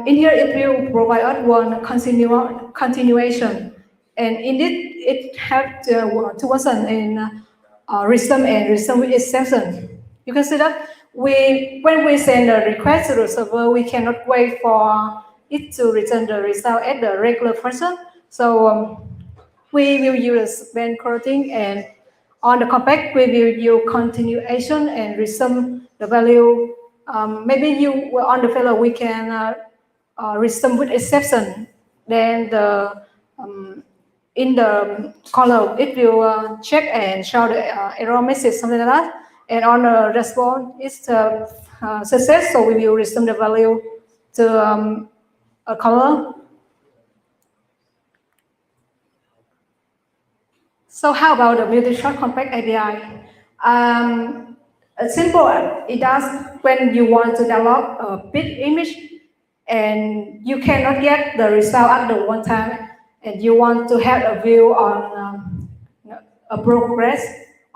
in here it will provide us one continuation, and indeed it has two versions in resume and resume with exception. You can see that when we send a request to the server, we cannot wait for it to return the result at the regular function. So we will use span coroutine, and on the callback we will use continuation and resume the value. Maybe you on the failure we can resume with exception. Then the in the column it will check and show the error message, something like that. And on the response it's success, so we will resume the value to a column. So how about the multi-shot callback API? Simple, it does when you want to download a big image and you cannot get the result at the one time, and you want to have a view on a progress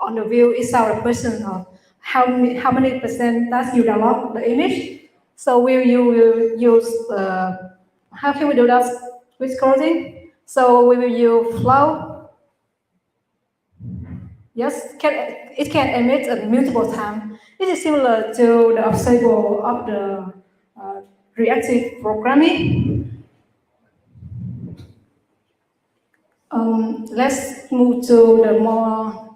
on the view itself, a person of how many percent that you download the image. So will you use how can we do that with coroutine? So we will use flow. Yes, it can emit multiple times. It is similar to the observable of the reactive programming. Let's move to the more.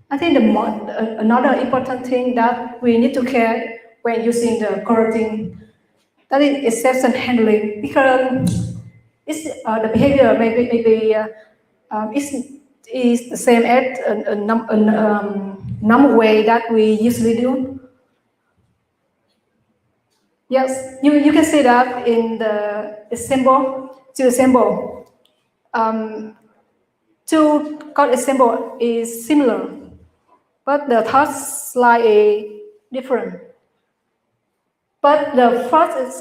I think another important thing that we need to care when using the coroutine, that is exception handling, because it's the behavior maybe is the same as a number way that we usually do. Yes, you can see that in the two example. Two code example is similar, but the third slide is different. But the first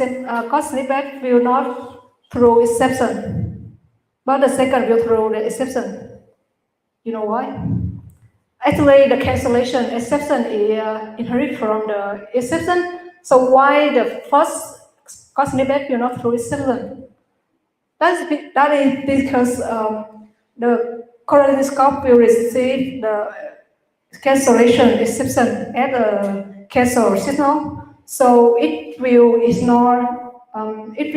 code snippet will not throw exception, but the second will throw the exception. You know why? Actually, the cancellation exception is inherited from the exception. So why the first code snippet will not throw exception? That is because the coroutine scope will receive the cancellation exception as a cancel signal. So it will ignore. When it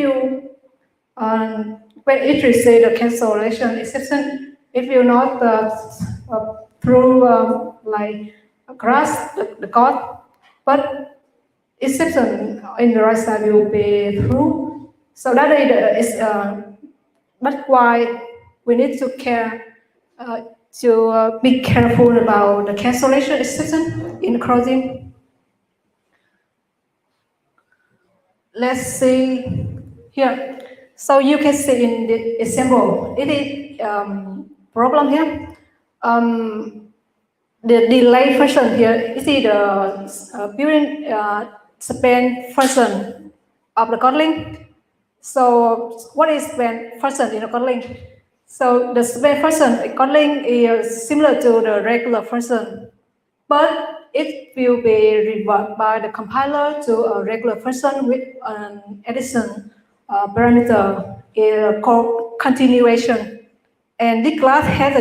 receives the cancellation exception, it will not like grasp the code, but exception in the right side will be through. So that is that's why we need to care to be careful about the cancellation exception in coroutine. Let's see here. So you can see in the example, it is problem here. The delay function here is the built-in span function of the Kotlin. So what is span function in the Kotlin? So the span function in Kotlin is similar to the regular function, but it will be reverted by the compiler to a regular function with an addition parameter called continuation. And this class has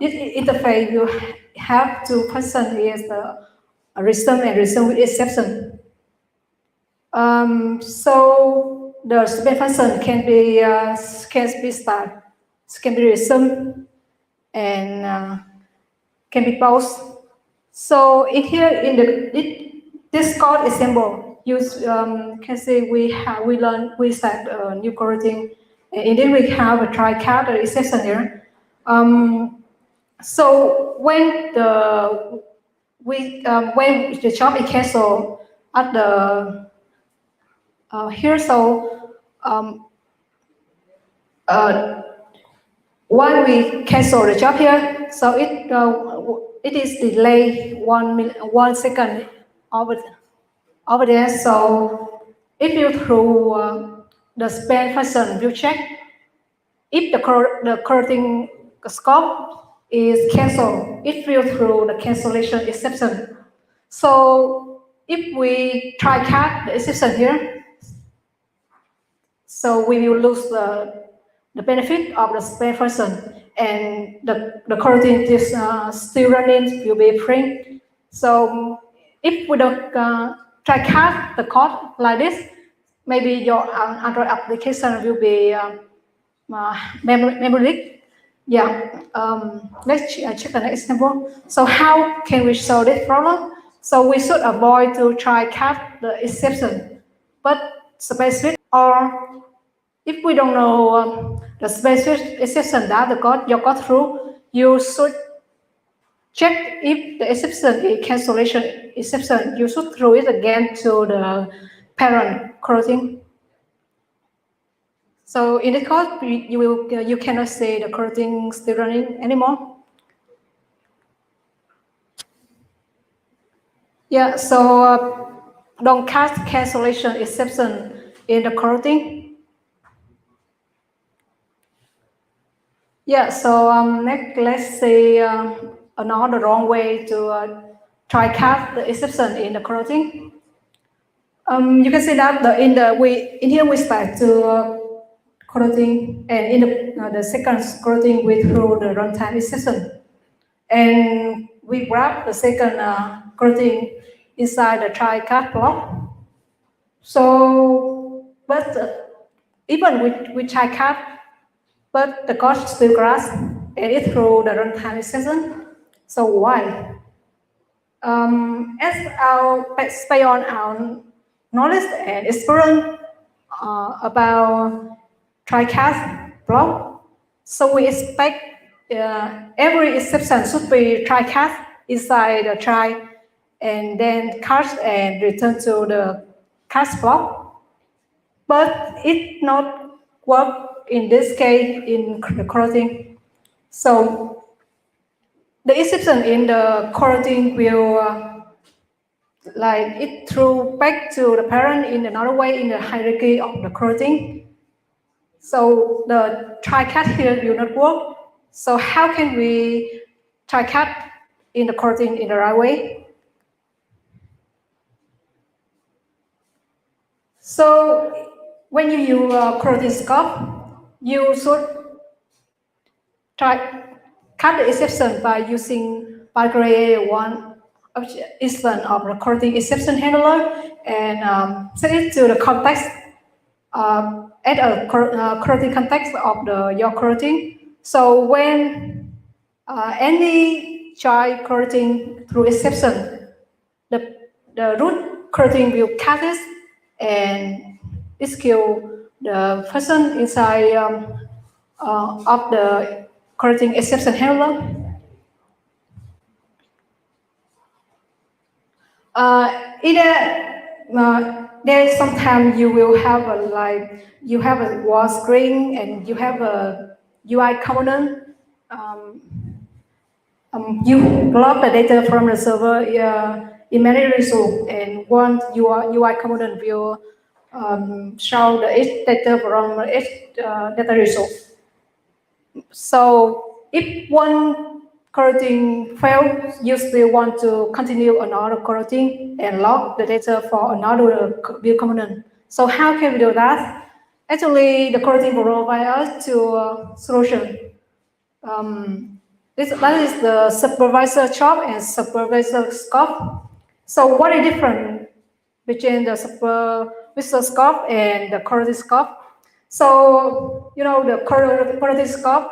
this interface will have two functions is the resume and resume with exception. So the spend function can be start, can be resume, and can be pause. So in here in this code example, you can see we set a new coroutine, and indeed we have a try catch exception here. So when the job is canceled at the here, so while we cancel the job here, so it is delayed 1 second over there. So if you through the spend function will check if the coroutine scope is cancelled, it will throw the cancellation exception. So if we try catch the exception here, so we will lose the benefit of the spend function, and the coroutine is still running, will be print. So if we don't try catch the code like this, maybe your Android application will be memory. Yeah, let's check the next example. So how can we solve this problem? So we should avoid to try catch the exception, but specific, or if we don't know the specific exception that your code through, you should check if the exception is cancellation exception. You should throw it again to the parent coroutine. So in the code, you cannot say the coroutine still running anymore. Yeah, so don't catch cancellation exception in the coroutine. Yeah, so next, let's say another wrong way to try catch the exception in the coroutine. You can see that in here we start to coroutine, and in the second coroutine we throw the runtime exception, and we grab the second coroutine inside the try catch block. So, but even we try catch, but the code still crashes, and it throw the runtime exception. So why? As based on our knowledge and experience about try catch block, so we expect every exception should be try catch inside the try, and then catch and return to the catch block. But it not work in this case in the coroutine. So the exception in the coroutine will like it throw back to the parent in another way in the hierarchy of the coroutine. So the try catch here will not work. So how can we try catch in the coroutine in the right way? So when you use coroutine scope, you should try cut the exception by using create one instance of the coroutine exception handler and set it to the context, add a coroutine context of your coroutine. So when any child coroutine through exception, the root coroutine will catch it and execute the function inside of the coroutine exception handler. There sometimes you will have a wall screen and you have a UI component. You plug the data from the server in many resources, and one UI component will show the edge data from edge data resource. So if one coroutine fails, you still want to continue another coroutine and log the data for another view component. So how can we do that? Actually, the coroutine provides us to solution. That is the supervisor job and supervisor scope. So what is different between the supervisor scope and the coroutine scope? So the coroutine scope,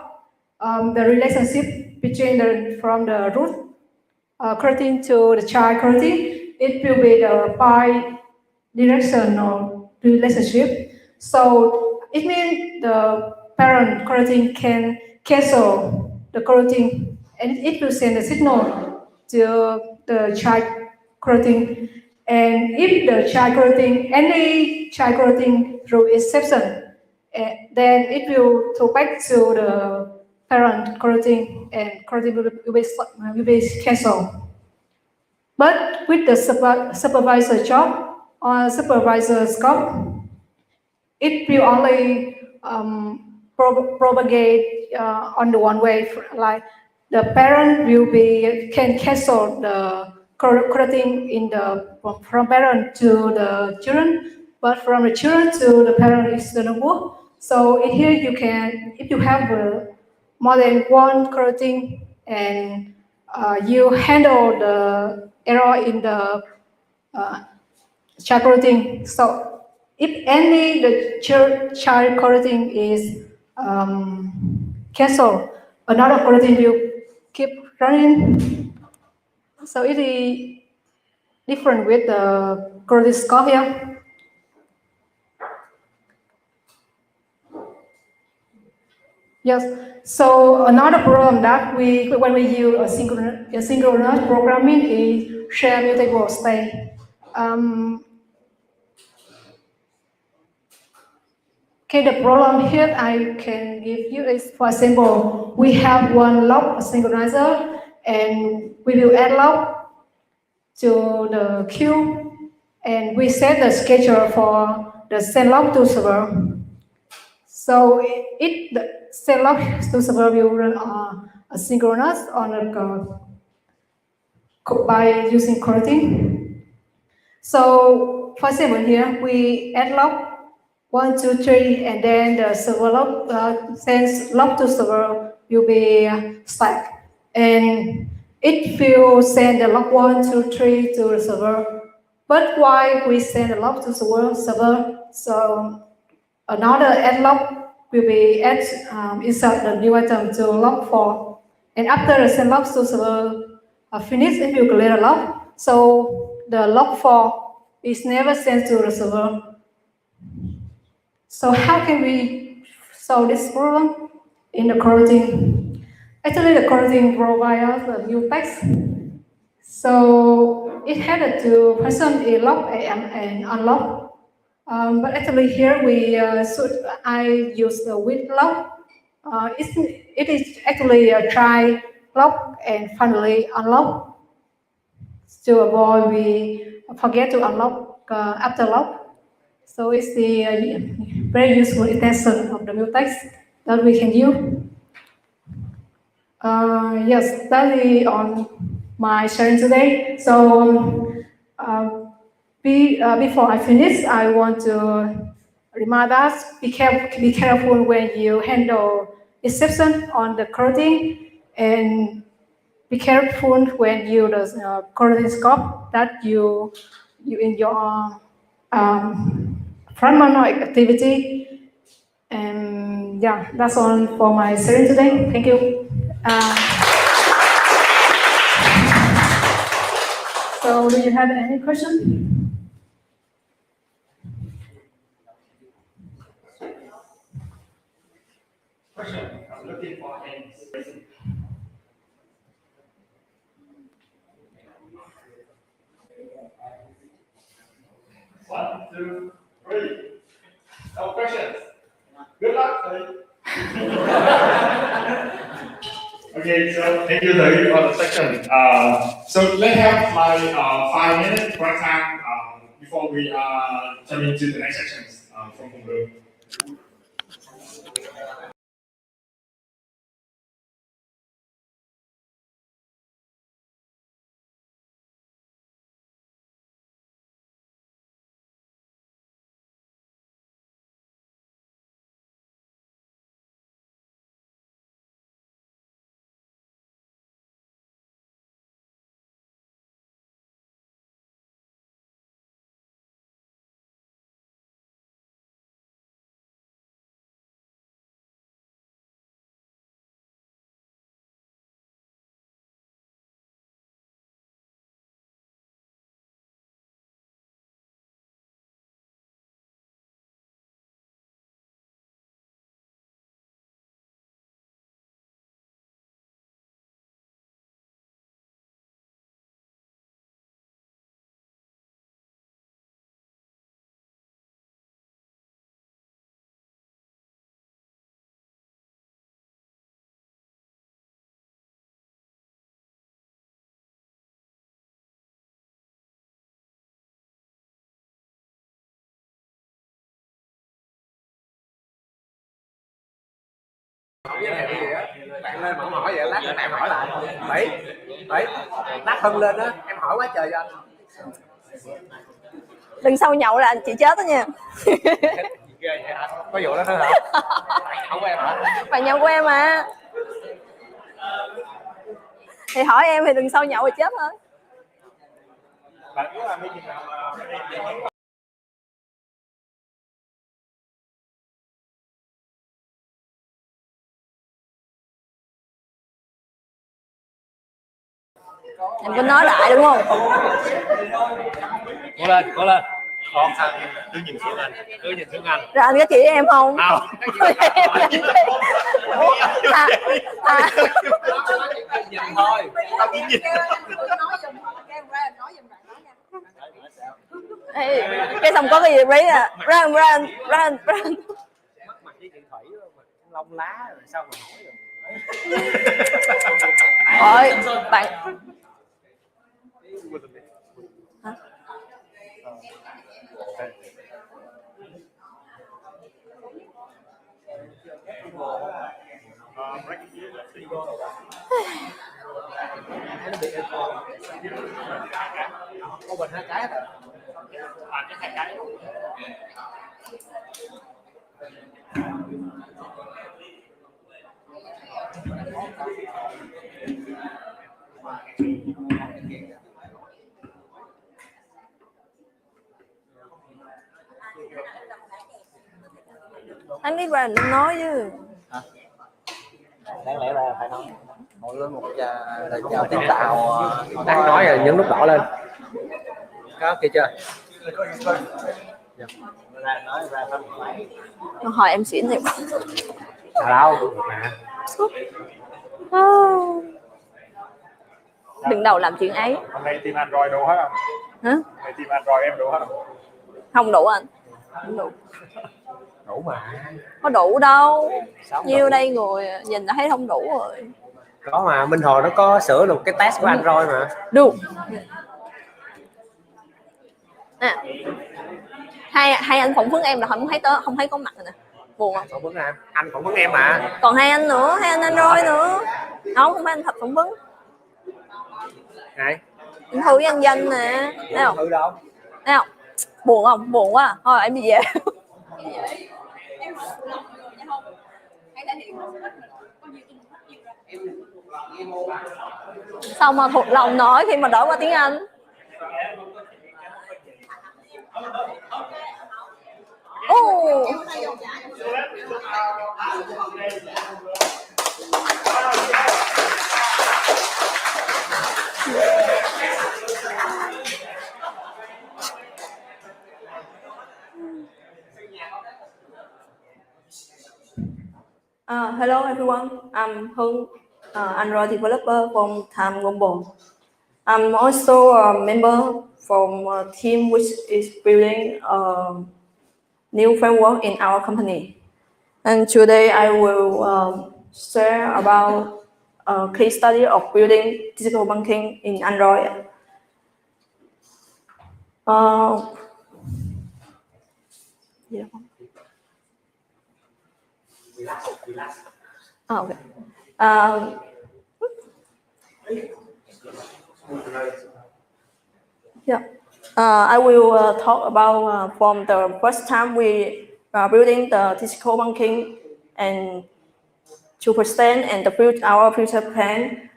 the relationship between from the root coroutine to the child coroutine, it will be the bi-directional relationship. So it means the parent coroutine can cancel the coroutine, and it will send a signal to the child coroutine. And if the child coroutine, any child coroutine through exception, then it will throw back to the parent coroutine, and coroutine will be cancelled. But with the supervisor job or supervisor scope, it will only propagate on the one way. Like the parent can cancel the coroutine in from parent to the children, but from the children to the parent is the work. So in here you can, if you have more than one coroutine, and you handle the error in the child coroutine. So if any the child coroutine is cancelled, another coroutine will keep running. So it is different with the coroutine scope here. Yes. So another problem that when we use asynchronous programming is share mutable state. Okay, the problem here I can give you is, for example, we have one log synchronizer, and we will add log to the queue, and we set the schedule for the send log to server. So the send log to server will run asynchronous on by using coroutine. So for example here, we add log 1, 2, 3, and then the server log sends log to server will be stacked, and it will send the log 1, 2, 3 to the server. But why we send the log to server? So another add log will be insert the new item to log 4, and after the send log to server finish, it will clear the log. So the log 4 is never sent to the server. So how can we solve this problem in the coroutine? Actually, the coroutine provides a new text. So it had to person a log and unlock. But actually here I use the with log. It is actually a try log and finally unlock. To avoid we forget to unlock after log. So it's the very useful extension of the mutex that we can use. Yes, that is on my sharing today. So before I finish, I want to remind us, be careful when you handle exception on the coroutine, and be careful when you the coroutine scope that you in your fragment activity. And yeah, that's all for my sharing today. Thank you. So do you have any question?
I'm looking for hands. 1, 2, 3. No questions. Good luck, Okay, so thank you, Thầy, for the section. So let's have like 5 minutes break time before we jump into the next sections from Hong
Bạn lên mở hỏi vậy, lát nữa em hỏi lại. Bảy, lát Hân lên á, em hỏi quá trời cho anh.
Lần sau nhậu là chị chết đó nha.
Ghê vậy hả? Có vụ đó nữa hả? Bạn nhậu của em hả?
Bạn nhậu của em mà. Thì hỏi em thì lần sau nhậu thì chết thôi.
Bạn có làm cái gì nào
Em có nói lại đúng không?
Cố lên. Con thằng cứ nhìn xuống anh,
Rồi anh có chỉ em không?
Không.
Em làm gì? Ủa?
Nhìn thôi, tao chỉ nhìn.
Ê, cái xong có cái gì đấy à? Run.
Mắt mặt với chị Thủy lông lá rồi sao mà hỏi được.
Ôi, bạn hả?
Có bình 2 cái hả? Cái 2 cái.
Anh biết ra đừng nói chứ.
Đáng lẽ là phải nói. Mỗi lên một giờ tiếng tạo đáng nói rồi nhấn nút đỏ lên. Có kia chưa? Ra
Nó hỏi em xỉn thì
đâu?
đừng đầu làm chuyện ấy.
Hôm nay team Android đủ hết không?
Hả?
Hôm nay team Android em đủ hết không?
Không đủ anh. Không đủ.
Đủ mà.
Có đủ đâu.
Sao
Nhiêu
đủ?
đây người nhìn đã thấy không đủ rồi.
Có mà Minh Hồ nó có sửa được cái test của Android mà.
Đủ. À. Hai anh phỏng vấn em là không thấy có mặt rồi nè. Buồn không?
Phỏng vấn anh phỏng vấn em mà.
Còn hai anh nữa, hai anh Android nữa. Không phải anh thật phỏng vấn.
Này.
Anh Thư với anh Danh nè. Thấy không?
Thư đâu?
Thấy không? Buồn không? Buồn quá. Thôi em đi về. Sao mà thuộc lòng nói khi mà đổi qua tiếng Anh? Hello everyone, I'm Hưng, Android developer from Tyme Global. I'm also a member from a team which is building a new framework in our company. And today I will share about a case study of building digital banking in Android. Okay. I will talk about from the first time we are building the digital banking and to present and our future plan.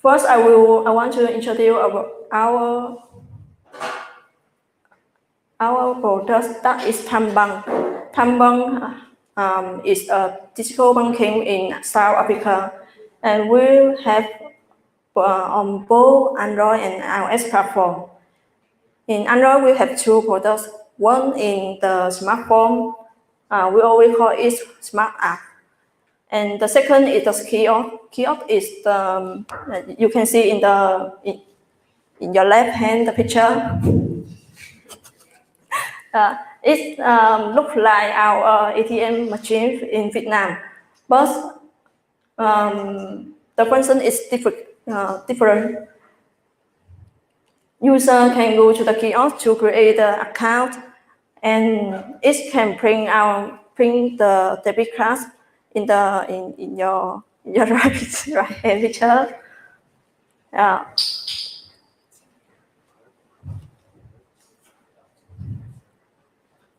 First, I want to introduce our product that is Tyme. Tyme is a digital banking in South Africa, and we have on both Android and iOS platform. In Android, we have two products. One in the smartphone, we always call it Smart App, and the second is the kiosk. Kiosk is the you can see in your left hand the picture. It looks like our ATM machine in Vietnam, but the function is different. User can go to the kiosk to create an account, and it can print the debit card in your right hand picture.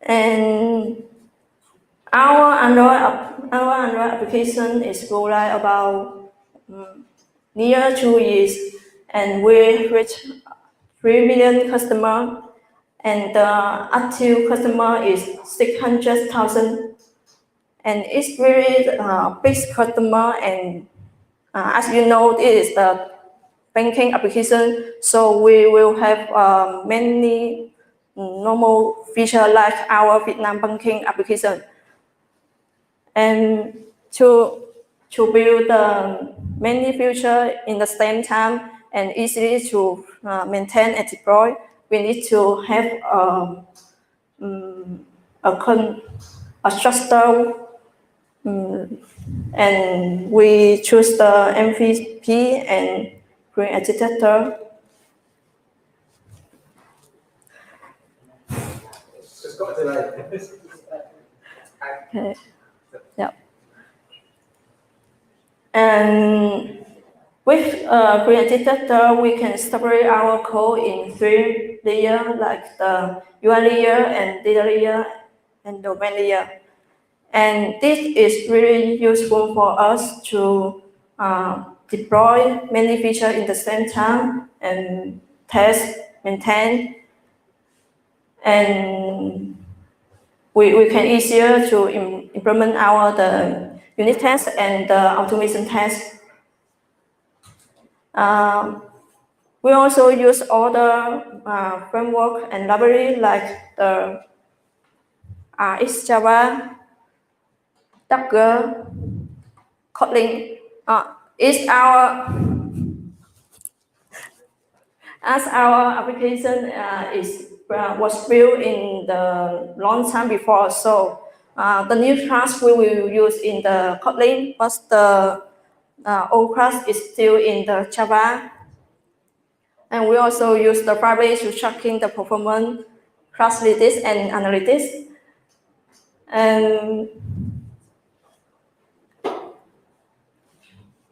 And our Android application is go live about near 2 years, and we reach 3 million customers, and the active customer is 600,000, and it's really big customer. And as you know, it is the banking application, so we will have many normal feature like our Vietnam banking application. And to build many features in the same time and easily to maintain and deploy, we need to have a structure, and we choose the MVP and green architecture. Okay. Yeah. And with green architecture, we can separate our code in 3 layers, like the UI layer and data layer and domain layer. And this is really useful for us to deploy many features in the same time and test, maintain, and we can easier to implement the unit test and the automation test. We also use other framework and library like the RX Java, Docker, Kotlin. As our application was built in the long time before, so the new class we will use in the Kotlin, but the old class is still in the Java. And we also use the Firebase to checking the performance, class analytics, and analytics. And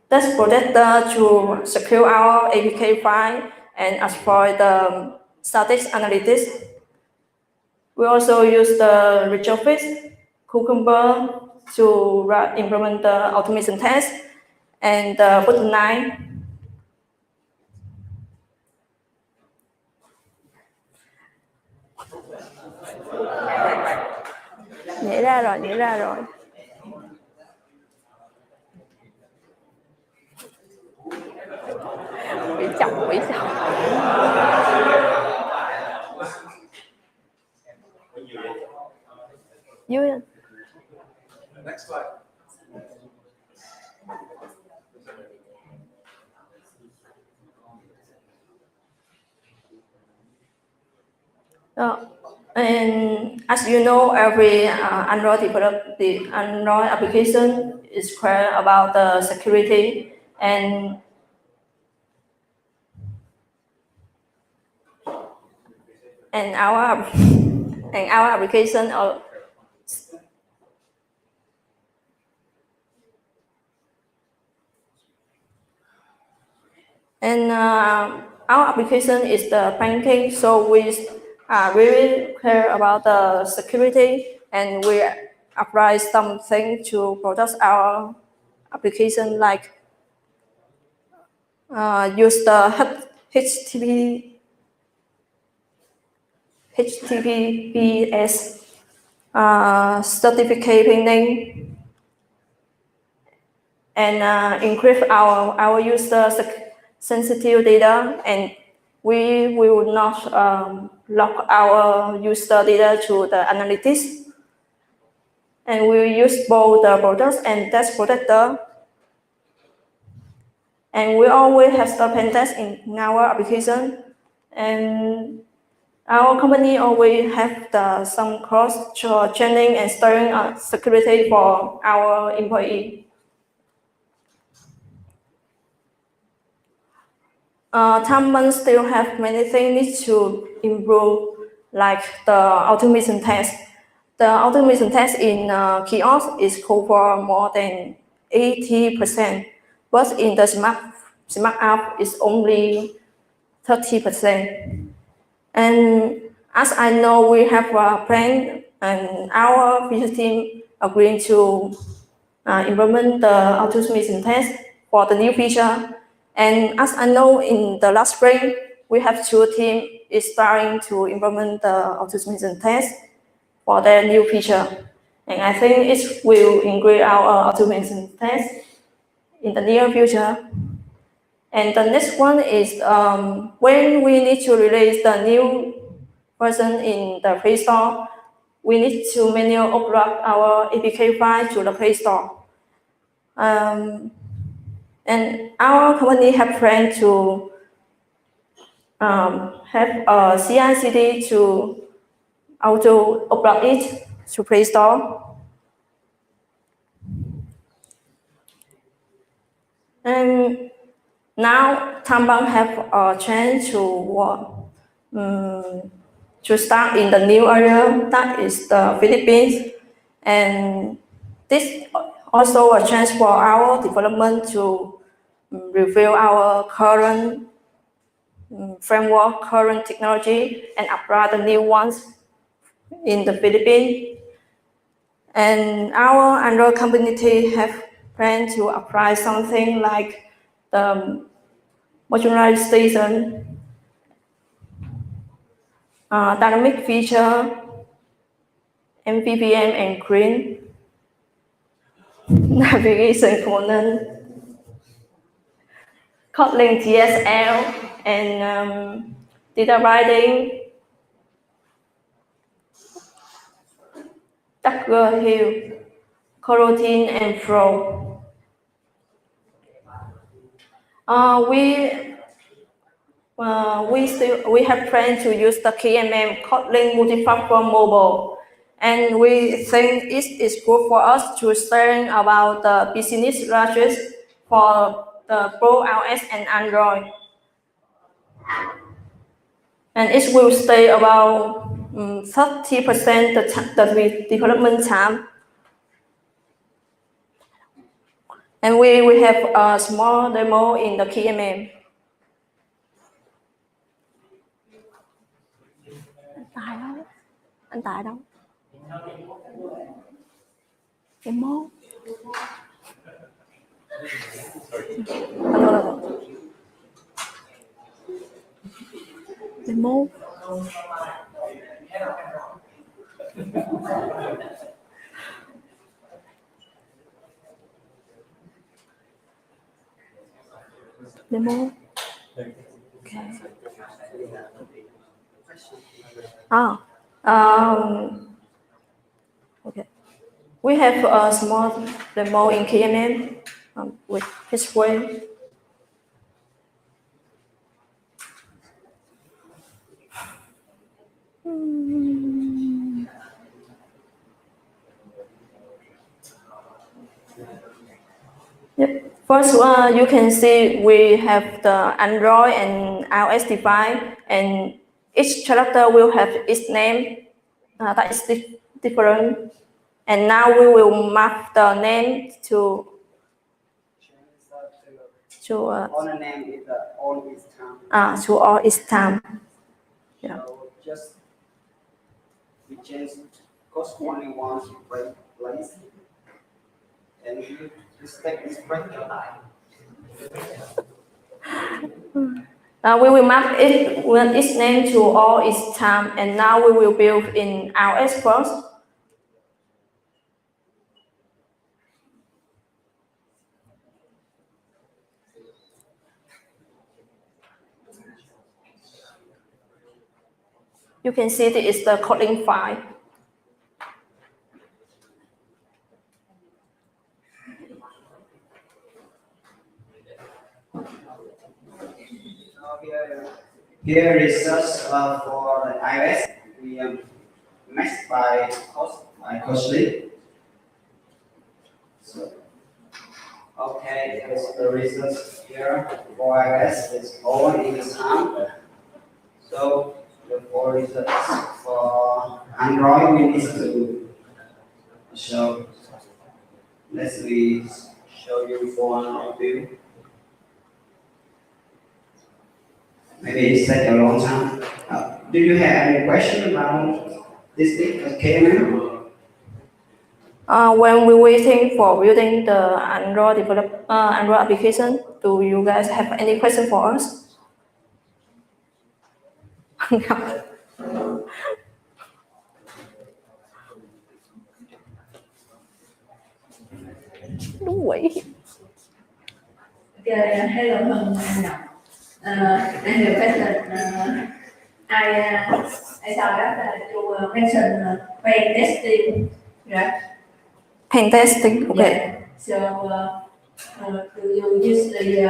that's protector to secure our APK file and exploit the static analytics. We also use the retrofit Cucumber to implement the automation test and the bottleneck. Nhảy ra rồi. Bị chồng. Vui. Next slide. And as you know, every Android application is clear about the security, and our application our application is the banking, so we really care about the security, and we apply something to protect our application, like use the HTTPS certificating and encrypt our user sensitive data, and we will not lock our user data to the analytics. And we use both the products and test protector. And we always have the pen test in our application. And our company always have some course training and steering security for our employee. Tyme still have many things to improve, like the automation test. The automation test in kiosk is cover more than 80%, but in the smart app is only 30%. And as I know, we have a plan, and our business team agreeing to implement the automation test for the new feature. And as I know, in the last spring, we have 2 teams is starting to implement the automation test for their new feature. And I think it will increase our automation test in the near future. And the next one is when we need to release the new version in the Play Store, we need to manually upload our APK file to the Play Store. And our company have planned to have a CI/CD to auto upload it to Play Store. And now Tyme have a chance to start in the new area, that is the Philippines. And this also a chance for our development to review our current framework, current technology, and apply the new ones in the Philippines. And our Android community have planned to apply something like the modularization, dynamic feature, MVVM and green, navigation component, Kotlin TSL, and data writing, Docker Hill, Coroutines, and Flow. We have planned to use the KMM Kotlin multi-platform mobile, and we think it is good for us to learn about the business logic for the both iOS and Android. And it will stay about 30% the development time. And we have a small demo in the KMM. Anh Tài đâu? Demo. Demo. Demo. Okay. Okay. We have a small demo in KMM with this way. Yep. First, you can see we have the Android and iOS device, and each character will have its name that is different. And now we will map the name to
all the name is all its time.
To all its time. Yeah.
So just we change cost only once you place, and you just take this break your time.
We will map it with its name to all its time, and now we will build in iOS first. You can see this is the Kotlin file.
Here is just for the iOS. We matched by Kotlin. So, okay, here's the results here. For iOS, it's all in the time. So, for results for Android, we need to So let me show you for an overview. Maybe it takes a long time. Do you have any question about this thing? Okay,
When we're waiting for building the Android Android application, do you guys have any question for us? Đúng vậy.
Hello, anh Ngọc. I have a question. I saw that you mentioned pen testing, right?
Pen testing, okay.
Yeah. So, do you usually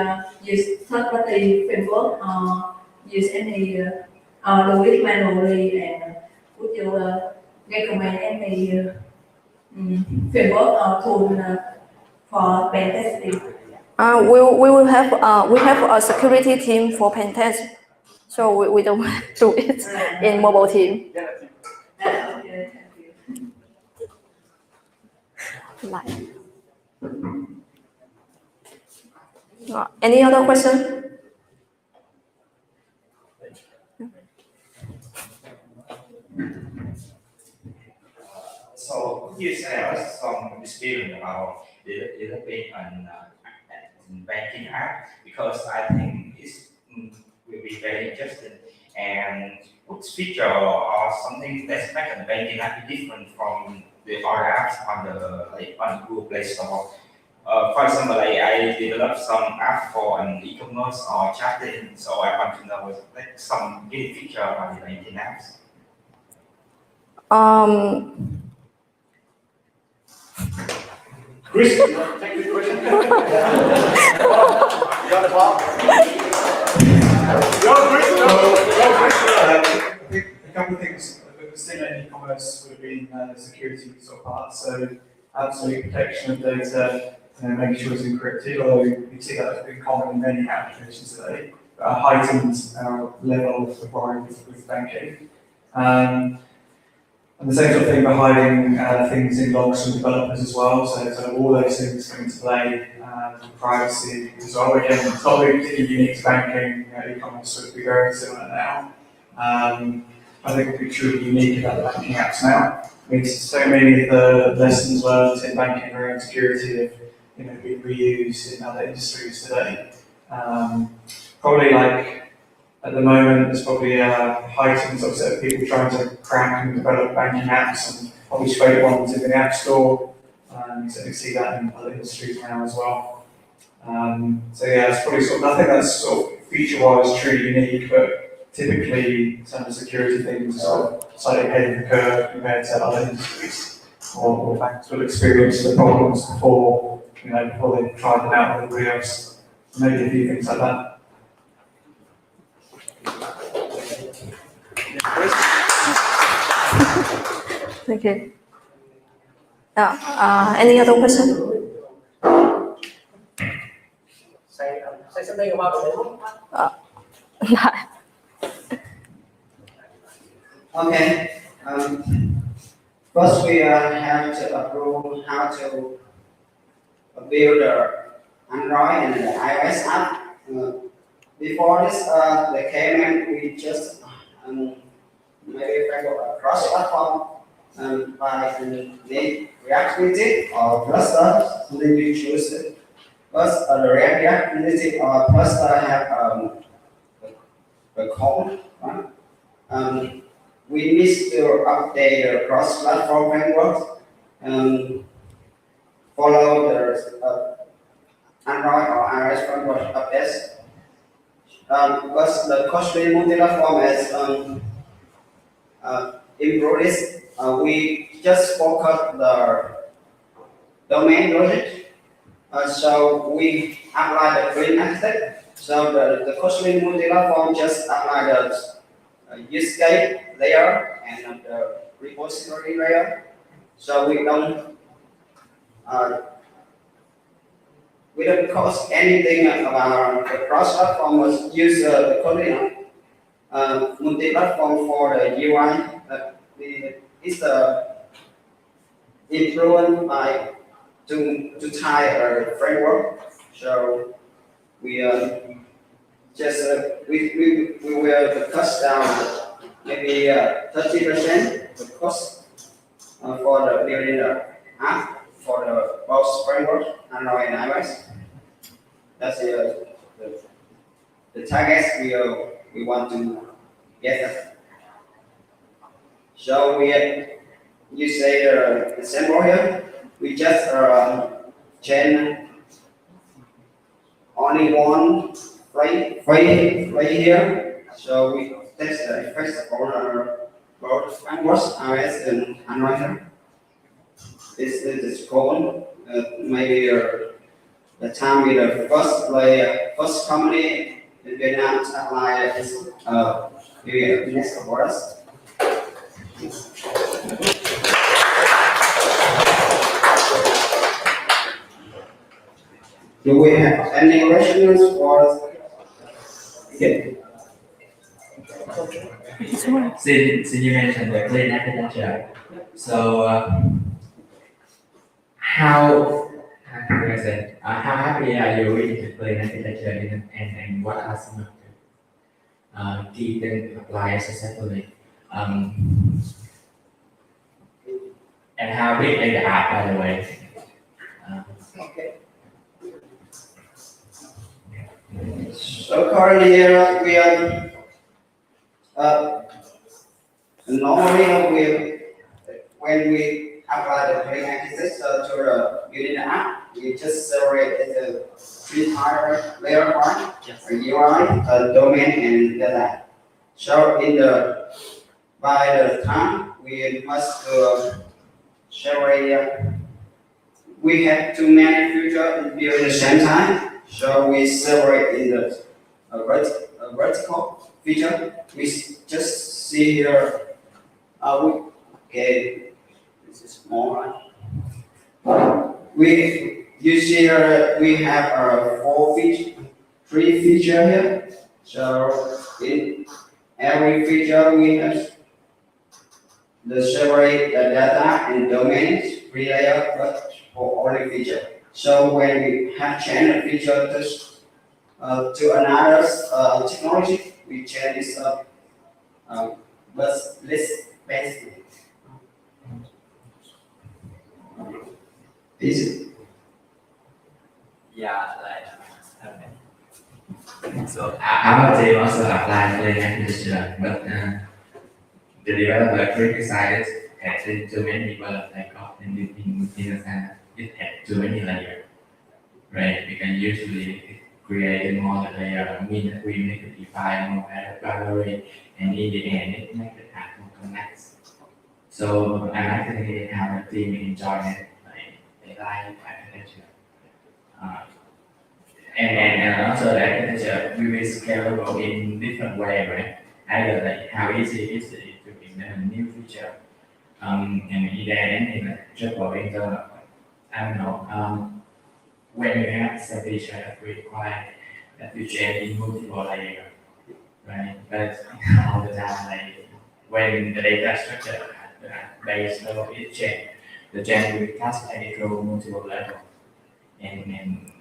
use third-party framework or use any do it manually, and would you recommend any framework or tool for pen testing?
We have a security team for pen test, so we don't do it in mobile team.
Okay, thank you.
Any other question?
So could you share us some experience about developing an banking app? Because I think it will be very interesting. And what feature or something that's make a banking app different from the other apps on the Google Play Store? For example, I developed some app for an e-commerce or chatting, so I want to know some unique feature about the banking apps.
Chris, take the question. Got a ball. I think a couple of things that we've seen in e-commerce would have been the security sort of part. So absolute protection of data, making sure it's encrypted, although we see that as being common in many applications today, but a heightened level of requirement with banking. And the same sort of thing for hiding things in logs from developers as well. So all those things come into play, privacy as well. Again, it's not really particularly unique to banking. E-commerce would be very similar now. I think what's truly unique about the banking apps now. I mean, so many of the lessons learned in banking around security have been reused in other industries today. Probably like at the moment, there's probably a heightened sort of set of people trying to crack and develop banking apps, and probably straight ones in the App Store. You certainly see that in other industries now as well. So yeah, it's probably sort of nothing that's sort of feature-wise truly unique, but typically some of the security things are sort of slightly ahead of the curve compared to other industries, or banks will experience the problems before they've tried them out with everybody else. Maybe a few things like that.
Thank you. Any other question?
Say something about the demo.
Okay. First, we have to approve how to build the Android and the iOS app. Before this, the KMM, we just maybe framework cross-platform by the React Native or Cluster, something you choose it. First, the React Native or Cluster have the code. Right? We need to update the cross-platform framework and follow the Android or iOS framework updates. Because the Kotlin multi-platform is improved this, we just focus the domain logic. So we apply the green aspect. So the Kotlin multi-platform just apply the use case layer and the repository layer. So we don't cost anything about the cross-platform use the Kotlin multi-platform for the UI. It's the influenced by to tie a framework. So we we will cut down maybe 30% the cost for the building the app for the both framework Android and iOS. That's the targets we want to get. So you say the example here, we just change only one frame here. So we test the effects for both frameworks, iOS and Android. This is cool. Maybe the time with the first company in Vietnam to apply this maybe next for us. Do we have any questions for us? Okay.
Since you mentioned the clean architecture, so how can I say? How happy are you with the clean architecture and what are some of the key things to apply successfully? And how big is the app, by the way?
Okay. So currently we are normally when we apply the clean architecture to the building app, we just separate the three tier layer one, UI, domain, and data. So by the time we must separate. We have too many features built at the same time. So we separate in the vertical feature. We just see here. Okay, this is more. You see here we have three feature here. So in every feature we have the separate the data and domains, pre-layer, but for only feature. So when we have changed the feature to another technology, we change this up, but less basically. Easy.
Yeah, so our team also applied clean architecture, but the developer criticized having too many developers got in it had too many layers, right? We can usually create more layers, mean that we need to define more library, and in the end, it makes the app more complex. So I like to how the team enjoy it, like they like architecture. And also the architecture will be scalable in different way, right? Either like how easy is it to implement a new feature, and either in triple internal. I don't know. When you have some feature that require that you change in multiple layers, right? But all the time, like when the data structure base level is changed, the change will be cascaded through multiple levels, and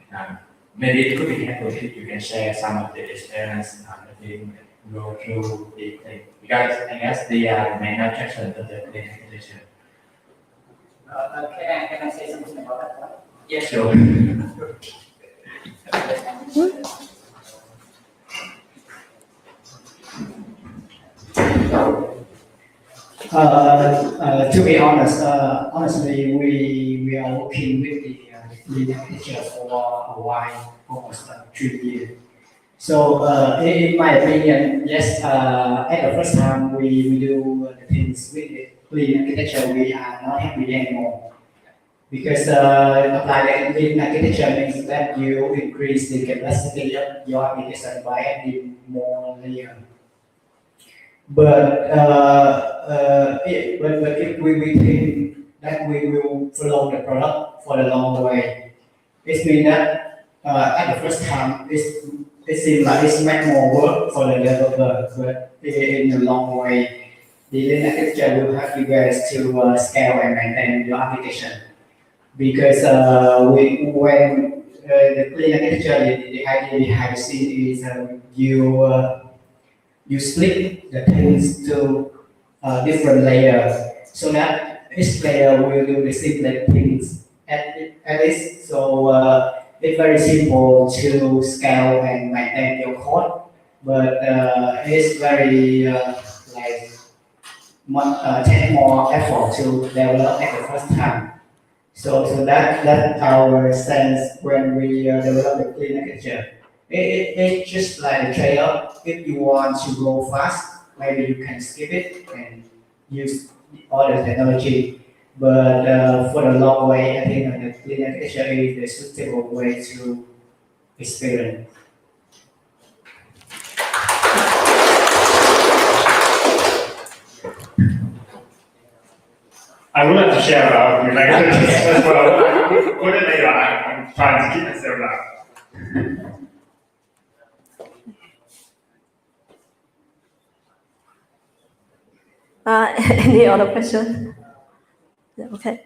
maybe it could be helpful if you can share some of the experience that you go through the thing. Because I guess the main objection to the architecture.
Can I say something about that one?
Yes, sure.
To be honest, honestly, we are working with the architecture for a while, almost 3 years. So, in my opinion, yes, at the first time we do the things with the clean architecture, we are not happy anymore. Because applying clean architecture means that you increase the capacity of your application by adding more layers. But if we think that we will follow the product for the long way, it means that at the first time it seems like it's make more work for the developer, but in the long way, the Lean architecture will help you guys to scale and maintain your application. Because when the Lean architecture, the idea behind the scene is you split the things to different layers so that each layer will do the same things at least. So it's very simple to scale and maintain your code, but it's very take more effort to develop at the first time. So that's our sense when we develop the clean architecture. It's just like a trade-off. If you want to go fast, maybe you can skip it and use other technology. But for the long way, I think the clean architecture is the suitable way to experience.
I would like to share about the languages as well. Coordinator, I'm trying to keep myself now.
Any other question? Yeah, okay.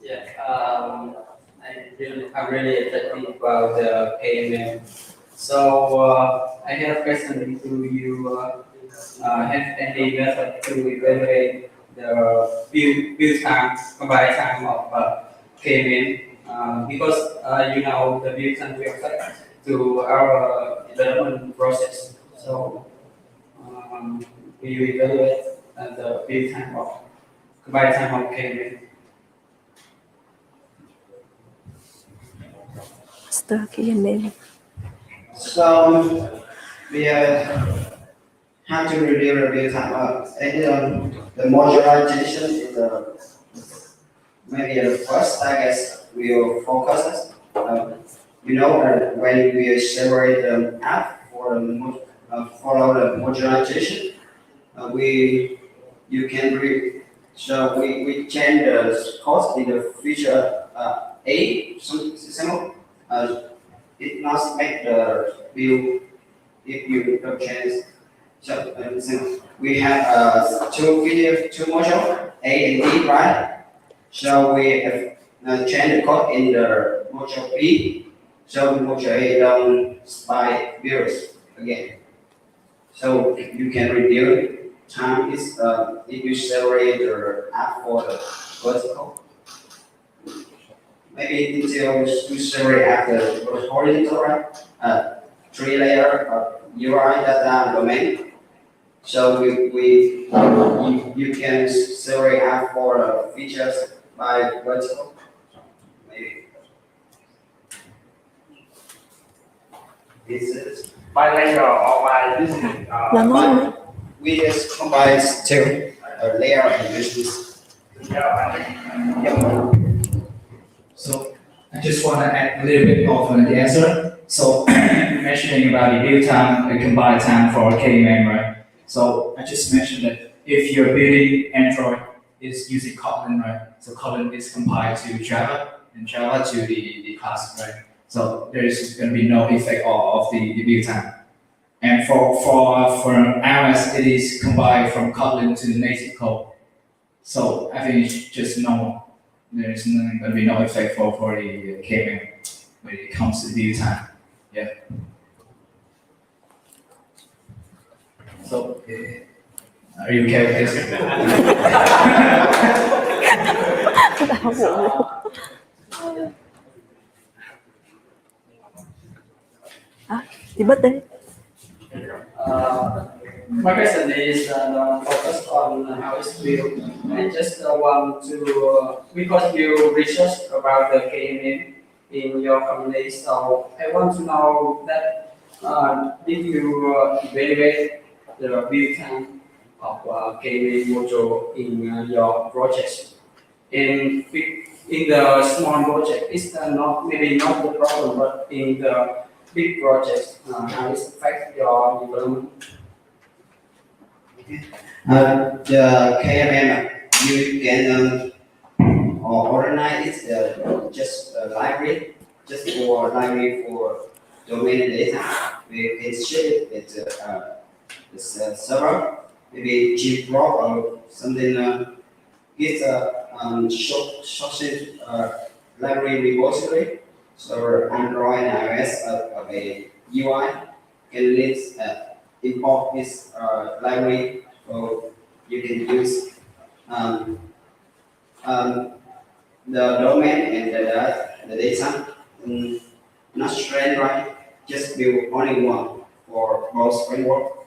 Yeah, I'm really excited about the KMM. So I have a question to you. Have any method to evaluate the build time, combine time of KMM? Because you know the build time will affect to our development process. So we evaluate the build time of combine time of KMM.
So we have to review the build time. And the modularization is maybe the first, I guess, we'll focus. When we separate the app for follow the modularization, you can read. So we change the cost in the feature A, simple. It must make the view if you don't change. So we have two modules, A and B, right? So we have changed the code in the module B. So the module A don't spy virus again. So you can reduce time is if you separate the app for the vertical. Maybe until you separate after the horizontal, right? 3-layer UI data domain. So you can separate out for features by vertical. Maybe this is by layer or by business. We just combine two layer and business.
So I just want to add a little bit of the answer. So mentioning about the build time, the compile time for KMM, right? So I just mentioned that if you're building Android, it's using Kotlin, right? So Kotlin is compiled to Java and Java to the class, right? So there is going to be no effect of the build time. And for iOS, it is compiled from Kotlin to the native code. So I think it's just normal. There is going to be no effect for the KMM when it comes to build time. Yeah. So, are you okay with this?
My question is focused on how it's built. I just want to, because you researched about the KMM in your company, so I want to know that did you evaluate the build time of KMM module in your projects? In the small project, it's not maybe not the problem, but in the big projects, how it affect your development?
The KMM, you can organize it just a library, just for library for domain data, we can ship it to the server, maybe Gprop or something. It's a short library repository. So Android and iOS of a UI can list import this library, so you can use the domain and the data, not straight right, just build only one for both framework.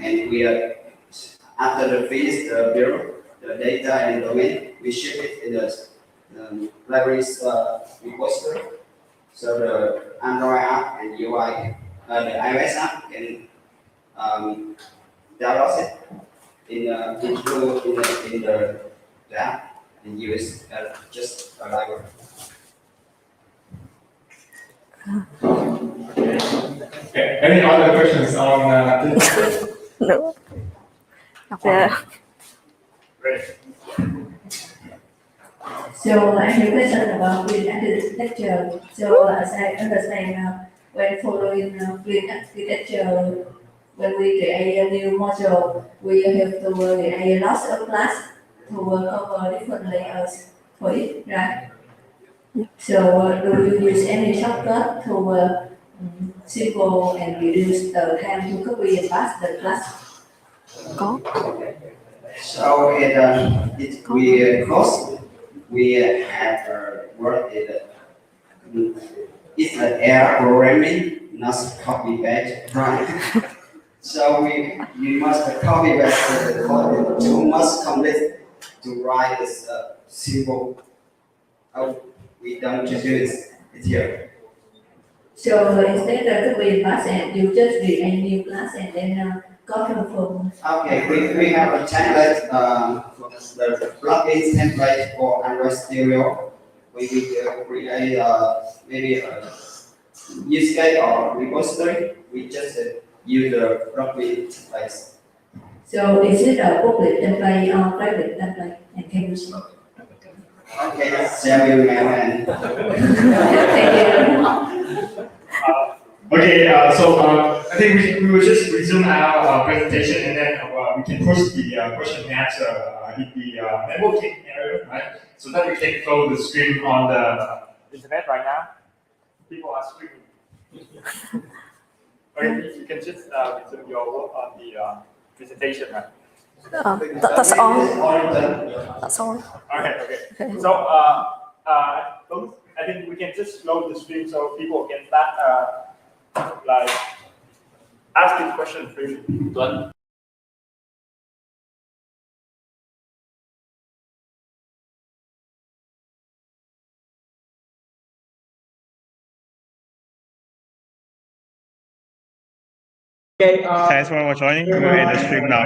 And we are, after the finish the build, the data and domain, we ship it in the libraries repository. So the Android app and UI, the iOS app can download it in the app and use just a library.
Okay. Any other questions on this?
No. Okay.
Great.
So I have a question about Binh architecture. So as I understand, when following Binh architecture, when we create a new module, we have to create lots of class to cover different layers for it, right? So do you use any shortcut to simple and reduce the time to copy and paste the class?
Có.
So we have worked it's an air programming, not copy paste, right? So you must copy paste the code to must complete to write this simple. We don't just do it here.
So instead of copy and paste, and you just create a new class and then copy from.
Okay, we have a template, the plugins template for Android Stereo. We create maybe a use case or repository. We just use the plugin templates.
So is it a public template or private template? And can you see?
Okay, let's share your mail and.
Thank you.
Okay, so I think we will just resume our presentation, and then we can push the question and answer in the networking area, right? So that we can close the stream on the internet right now. People are streaming. Okay, you can just resume your work on the presentation, right?
That's all. That's all.
Okay. So I think we can just close the stream so people can start like asking questions freely. Done.
Thanks for joining. We will end the stream now.